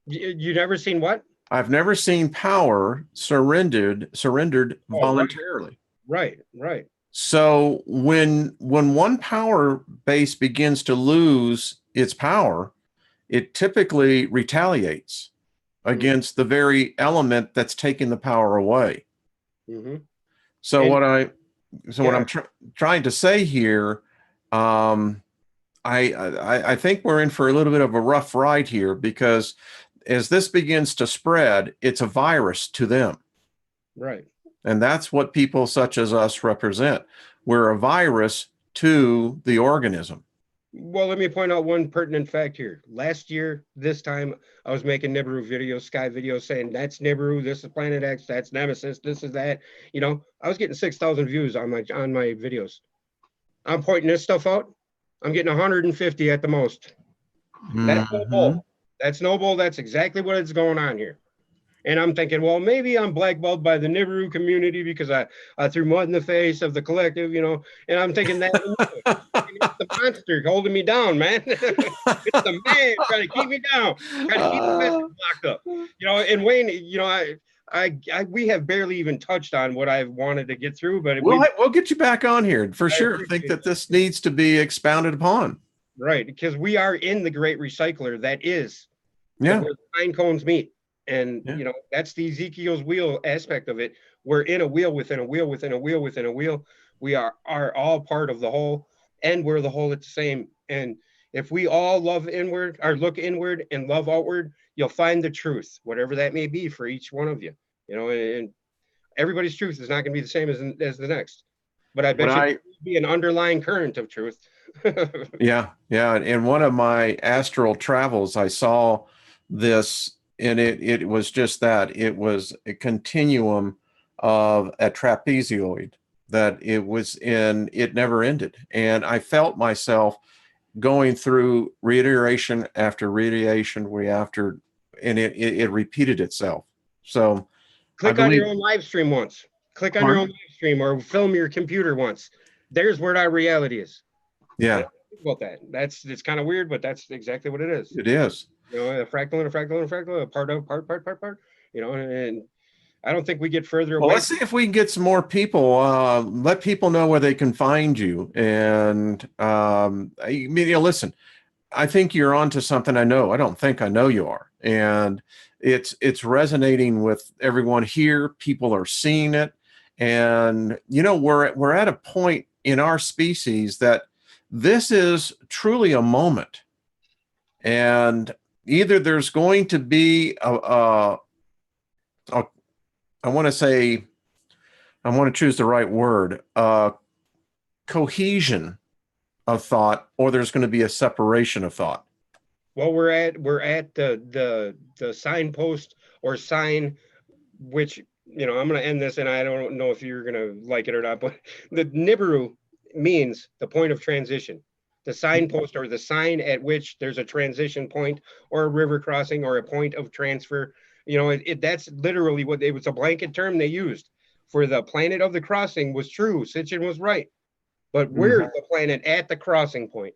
Speaker 2: You never seen what?
Speaker 1: I've never seen power surrendered voluntarily.
Speaker 2: Right.
Speaker 1: So when one power base begins to lose its power, it typically retaliates against the very element that's taking the power away. So So what I'm trying to say here, I think we're in for a little bit of a rough ride here, because as this begins to spread, it's a virus to them.
Speaker 2: Right.
Speaker 1: And that's what people such as us represent. We're a virus to the organism.
Speaker 2: Well, let me point out one pertinent fact here. Last year, this time, I was making Nibiru videos, sky videos, saying that's Nibiru, this is Planet X, that's Nemesis, this is that. You know, I was getting 6,000 views on my videos. I'm pointing this stuff out. I'm getting 150 at the most. That's no bull. That's no bull. That's exactly what is going on here. And I'm thinking, well, maybe I'm blackballed by the Nibiru community because I threw mud in the face of the collective, you know. And I'm thinking that it's the monster holding me down, man. It's the man trying to keep me down, trying to keep the message locked up. You know, and Wayne, you know, we have barely even touched on what I've wanted to get through, but
Speaker 1: we'll get you back on here for sure. I think that this needs to be expounded upon.
Speaker 2: Right, because we are in the great recycler that is
Speaker 1: where
Speaker 2: the pine cones meet. And you know, that's the Ezekiel's wheel aspect of it. We're in a wheel within a wheel within a wheel within a wheel. We are all part of the whole, and we're the whole at the same. And if we all love inward or look inward and love outward, you'll find the truth, whatever that may be for each one of you. You know, and everybody's truth is not going to be the same as the next. But I bet you will be an underlying current of truth.
Speaker 1: Yeah. In one of my astral travels, I saw this. And it was just that. It was a continuum of a trapezoid that it was in, it never ended. And I felt myself going through reiteration after reiteration, and it repeated itself. So
Speaker 2: click on your own live stream once. Click on your own live stream or film your computer once. There's where our reality is.
Speaker 1: Yeah.
Speaker 2: About that. It's kind of weird, but that's exactly what it is.
Speaker 1: It is.
Speaker 2: You know, a fractal and a fractal and a fractal, a part, you know, and I don't think we get further away.
Speaker 1: Well, let's see if we can get some more people, let people know where they can find you. And, listen, I think you're onto something. I don't think I know you are. And it's resonating with everyone here. People are seeing it. And, you know, we're at a point in our species that this is truly a moment. And either there's going to be I want to choose the right word, cohesion of thought, or there's going to be a separation of thought.
Speaker 2: Well, we're at the signpost or sign, which, you know, I'm going to end this, and I don't know if you're going to like it or not, but the Nibiru means the point of transition. The signpost or the sign at which there's a transition point or a river crossing or a point of transfer. You know, that's literally what it was, a blanket term they used for the planet of the crossing. Was true. Sitchin was right. But we're the planet at the crossing point.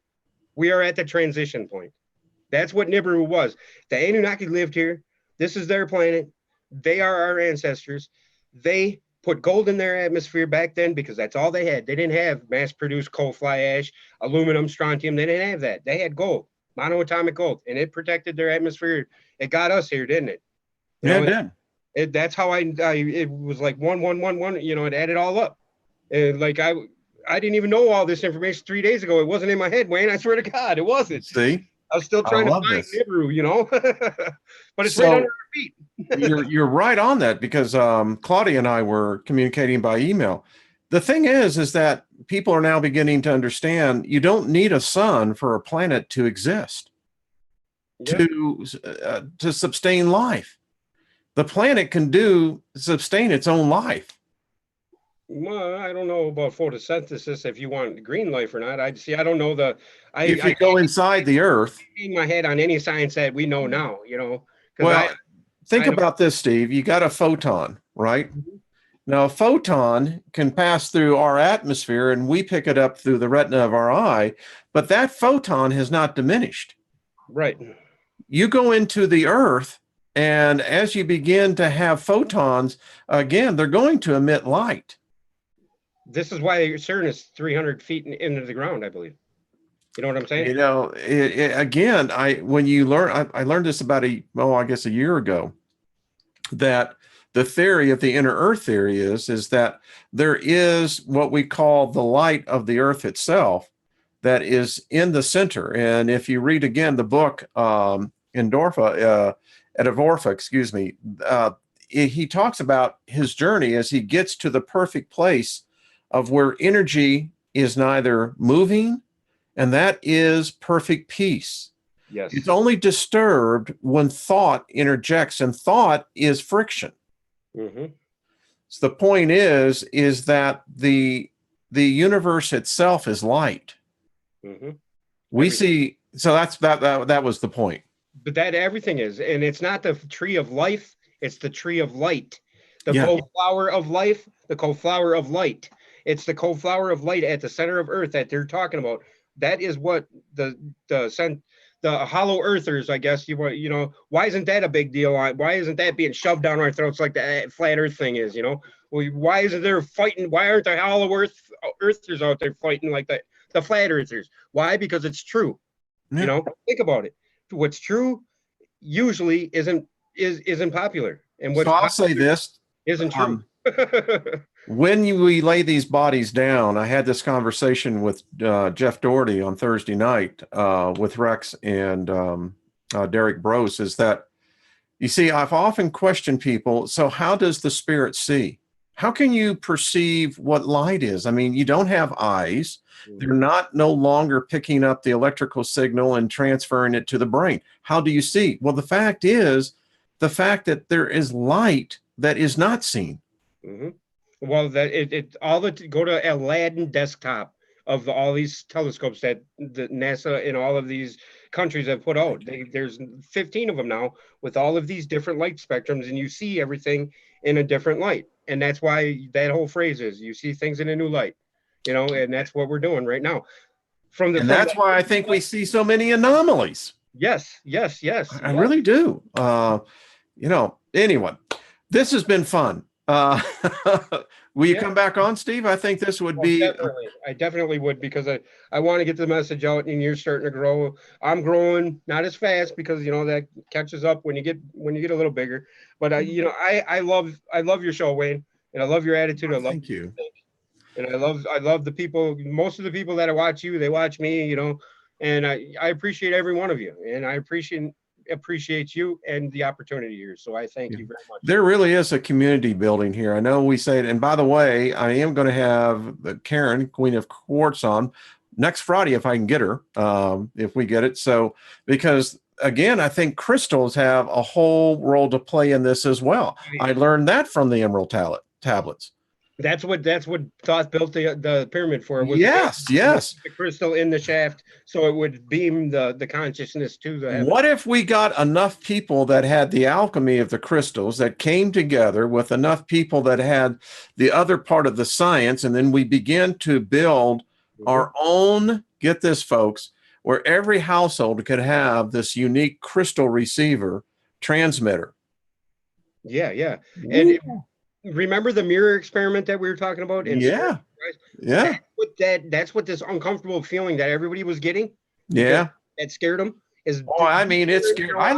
Speaker 2: We are at the transition point. That's what Nibiru was. The Anunnaki lived here. This is their planet. They are our ancestors. They put gold in their atmosphere back then because that's all they had. They didn't have mass-produced coal fly ash, aluminum, strontium. They didn't have that. They had gold, monoatomic gold, and it protected their atmosphere. It got us here, didn't it?
Speaker 1: It did.
Speaker 2: That's how it was like 1, 1, 1, 1. You know, it added all up. And like I didn't even know all this information 3 days ago. It wasn't in my head, Wayne. I swear to God, it wasn't.
Speaker 1: See,
Speaker 2: I was still trying to find Nibiru, you know, but it's right under our feet.
Speaker 1: you're right on that, because Claudia and I were communicating by email. The thing is that people are now beginning to understand you don't need a sun for a planet to exist, to sustain life. The planet can sustain its own life.
Speaker 2: Well, I don't know about photosynthesis if you want green life or not. I don't know
Speaker 1: if you go inside the Earth.
Speaker 2: Hang my head on any science that we know now, you know.
Speaker 1: Well, think about this, Steve. You got a photon, right? Now, a photon can pass through our atmosphere and we pick it up through the retina of our eye, but that photon has not diminished.
Speaker 2: Right.
Speaker 1: You go into the Earth, and as you begin to have photons, again, they're going to emit light.
Speaker 2: This is why Saturn is 300 feet into the ground, I believe. You know what I'm saying?
Speaker 1: You know, again, I learned this about a year ago, that the theory of the inner earth theory is that there is what we call the light of the earth itself that is in the center. And if you read again the book, Edivorpha, excuse me, he talks about his journey as he gets to the perfect place of where energy is neither moving, and that is perfect peace.
Speaker 2: Yes.
Speaker 1: It's only disturbed when thought interjects, and thought is friction.
Speaker 2: Mm-hmm.
Speaker 1: So the point is that the universe itself is light.
Speaker 2: Mm-hmm.
Speaker 1: We see, so that was the point.
Speaker 2: But that everything is, and it's not the tree of life, it's the tree of light. The
Speaker 1: Yeah.
Speaker 2: co-flower of life, the co-flower of light. It's the co-flower of light at the center of earth that they're talking about. That is what the hollow earthers, I guess, why isn't that a big deal? Why isn't that being shoved down our throats like the flat earth thing is, Well, why isn't there fighting? Why aren't the hollow earthers out there fighting like that? The flat earthers. Why? Because it's true.
Speaker 1: Yeah.
Speaker 2: Think about it. What's true usually isn't popular. And what's
Speaker 1: So I'll say this.
Speaker 2: isn't true.
Speaker 1: When we lay these bodies down, I had this conversation with Jeff Doherty on Thursday night with Rex and Derek Brose, is that, you see, I've often questioned people, so how does the spirit see? How can you perceive what light is? I mean, you don't have eyes. They're no longer picking up the electrical signal and transferring it to the brain. How do you see? Well, the fact that there is light that is not seen.
Speaker 2: Mm-hmm. Well, that go to Aladdin desktop of all these telescopes that the NASA and all of these countries have put out. There's 15 of them now with all of these different light spectrums, and you see everything in a different light. And that's why that whole phrase is, you see things in a new light, and that's what we're doing right now.
Speaker 1: That's why I think we see so many anomalies.
Speaker 2: Yes.
Speaker 1: I really do. Anyway, this has been fun. Will you come back on, Steve? I think this would be
Speaker 2: definitely. I definitely would, because I want to get the message out, and you're starting to grow. I'm growing, not as fast, because that catches up when you get a little bigger. But I love your show, Wayne, and I love your attitude. I love
Speaker 1: Thank you.
Speaker 2: And I love the people. Most of the people that watch you, they watch me, and I appreciate every one of you, and I appreciate you and the opportunity here. So I thank you very much.
Speaker 1: There really is a community building here. I know we say it. And by the way, I am going to have Karen, Queen of Quartz, on next Friday if I can get her, if we get it. So, because again, I think crystals have a whole role to play in this as well. I learned that from the Emerald tablets.
Speaker 2: That's what Thoth built the pyramid for. Was
Speaker 1: yes.
Speaker 2: The crystal in the shaft, so it would beam the consciousness to the heaven.
Speaker 1: What if we got enough people that had the alchemy of the crystals that came together with enough people that had the other part of the science, and then we begin to build our own, get this, folks, where every household could have this unique crystal receiver transmitter.
Speaker 2: Yeah. And remember the mirror experiment that we were talking about?
Speaker 1: Yeah.
Speaker 2: That's what this uncomfortable feeling that everybody was getting.
Speaker 1: Yeah.
Speaker 2: That scared them.
Speaker 1: It's scary. I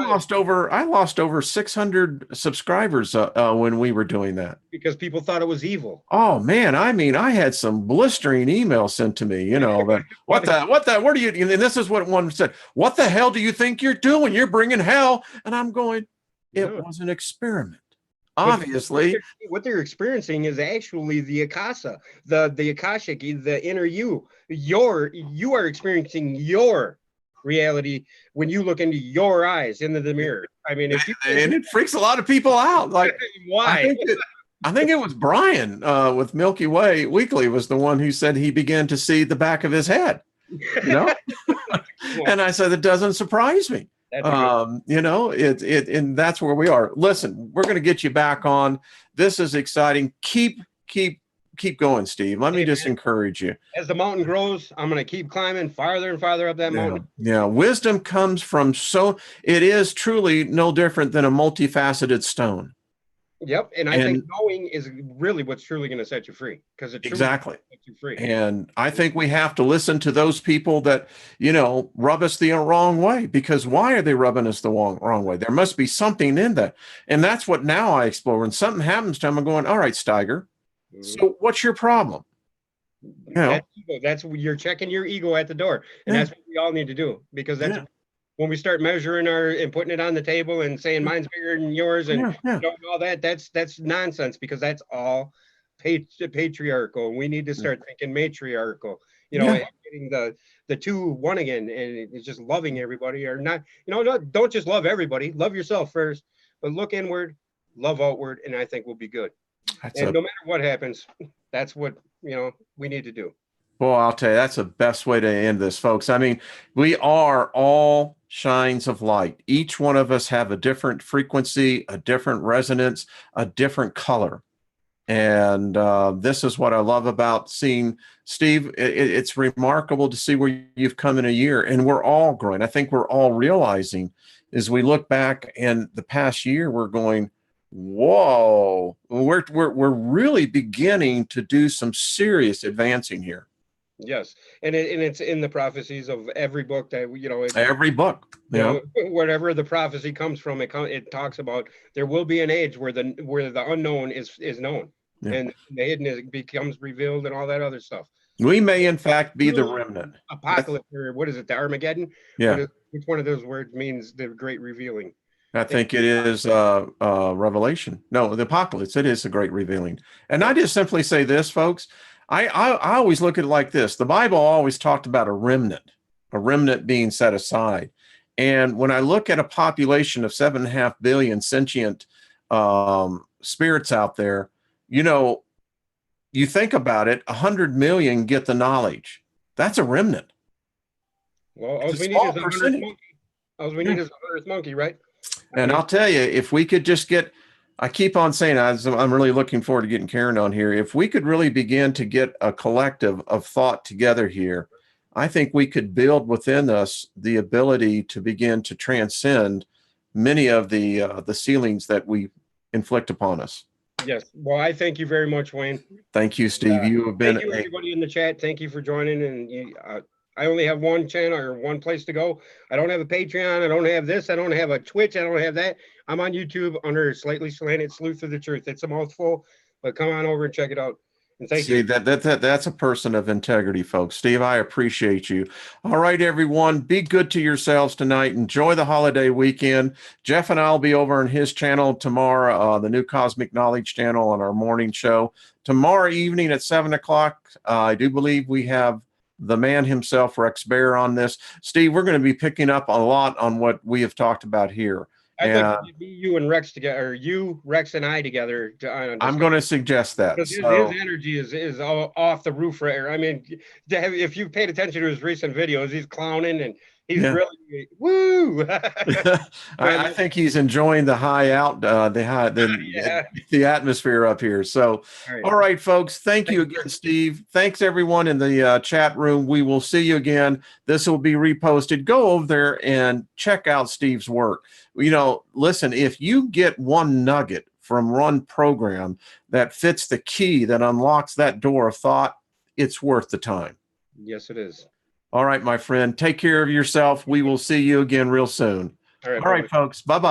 Speaker 1: lost over 600 subscribers when we were doing that,
Speaker 2: because people thought it was evil.
Speaker 1: Oh man, I had some blistering emails sent to me. That what do you? And this is what one said. What the hell do you think you're doing? You're bringing hell. And I'm going. It was an experiment. Obviously,
Speaker 2: what they're experiencing is actually the Akasa, the Akashic, the inner you. You are experiencing your reality when you look into your eyes into the mirror. I mean,
Speaker 1: and it freaks a lot of people out. Like,
Speaker 2: why?
Speaker 1: I think it was Brian with Milky Way Weekly was the one who said he began to see the back of his head. And I said, it doesn't surprise me. And that's where we are. Listen, we're going to get you back on. This is exciting. Keep going, Steve. Let me just encourage you.
Speaker 2: As the mountain grows, I'm going to keep climbing farther and farther up that mountain.
Speaker 1: Yeah. Wisdom comes from it is truly no different than a multifaceted stone.
Speaker 2: Yep. And I think knowing is really what's truly going to set you free, because it truly
Speaker 1: Exactly.
Speaker 2: sets you free.
Speaker 1: And I think we have to listen to those people that, you know, rub us the wrong way, because why are they rubbing us the wrong way? There must be something in that. And that's what now I explore. When something happens to them, I'm going, all right, Steiger, so what's your problem? You know,
Speaker 2: That's ego. That's you're checking your ego at the door. And that's what we all need to do, because that's when we start measuring and putting it on the table and saying mine's bigger than yours and all that, that's nonsense, because that's all patriarchal. We need to start thinking matriarchal, getting the two one again, and it's just loving everybody, or not, don't just love everybody, love yourself first, but look inward, love outward, and I think we'll be good. No matter what happens, that's what we need to do.
Speaker 1: Well, I'll tell you, that's the best way to end this, folks. I mean, we are all shines of light. Each one of us have a different frequency, a different resonance, a different color. And this is what I love about seeing, Steve. It's remarkable to see where you've come in a year, and we're all growing. I think we're all realizing as we look back in the past year, we're going, whoa, we're really beginning to do some serious advancing here.
Speaker 2: Yes, and it's in the prophecies of every book that
Speaker 1: every book,
Speaker 2: whatever the prophecy comes from, it talks about there will be an age where the unknown is known, and the hidden becomes revealed, and all that other stuff.
Speaker 1: We may in fact be the remnant.
Speaker 2: Apocalypse, or what is it, the Armageddon?
Speaker 1: Yeah.
Speaker 2: Which one of those words means the great revealing?
Speaker 1: I think it is Revelation. No, the apocalypse. It is a great revealing. And I just simply say this, folks. I always look at it like this. The Bible always talked about a remnant being set aside. And when I look at a population of 7.5 billion sentient spirits out there, you think about it, 100 million get the knowledge. That's a remnant.
Speaker 2: Well, all we need is a 100th monkey. All we need is a 100th monkey, right?
Speaker 1: And I'll tell you, if we could just get, I keep on saying, I'm really looking forward to getting Karen on here. If we could really begin to get a collective of thought together here, I think we could build within us the ability to begin to transcend many of the ceilings that we inflict upon us.
Speaker 2: Yes. Well, I thank you very much, Wayne.
Speaker 1: Thank you, Steve. You have been.
Speaker 2: Thank you, everybody in the chat. Thank you for joining. And I only have one channel or one place to go. I don't have a Patreon. I don't have this. I don't have a Twitch. I don't have that. I'm on YouTube under Slightly Slanted Sleuth of the Truth. It's a mouthful, but come on over and check it out. And thank you.
Speaker 1: That's a person of integrity, folks. Steve, I appreciate you. All right, everyone, be good to yourselves tonight. Enjoy the holiday weekend. Jeff and I will be over on his channel tomorrow, the New Cosmic Knowledge channel, on our morning show. Tomorrow evening at 7 o'clock, I do believe we have the man himself, Rex Bear, on this. Steve, we're going to be picking up a lot on what we have talked about here.
Speaker 2: I think you and Rex together, or you, Rex, and I together.
Speaker 1: I'm going to suggest that.
Speaker 2: Because his energy is all off the roof right here. I mean, if you've paid attention to his recent videos, he's clowning and he's really woo.
Speaker 1: I think he's enjoying the the atmosphere up here. So, all right, folks. Thank you again, Steve. Thanks everyone in the chat room. We will see you again. This will be reposted. Go over there and check out Steve's work. Listen, if you get one nugget from one program that fits the key that unlocks that door of thought, it's worth the time.
Speaker 2: Yes, it is.
Speaker 1: All right, my friend. Take care of yourself. We will see you again real soon. All right, folks. Bye-bye.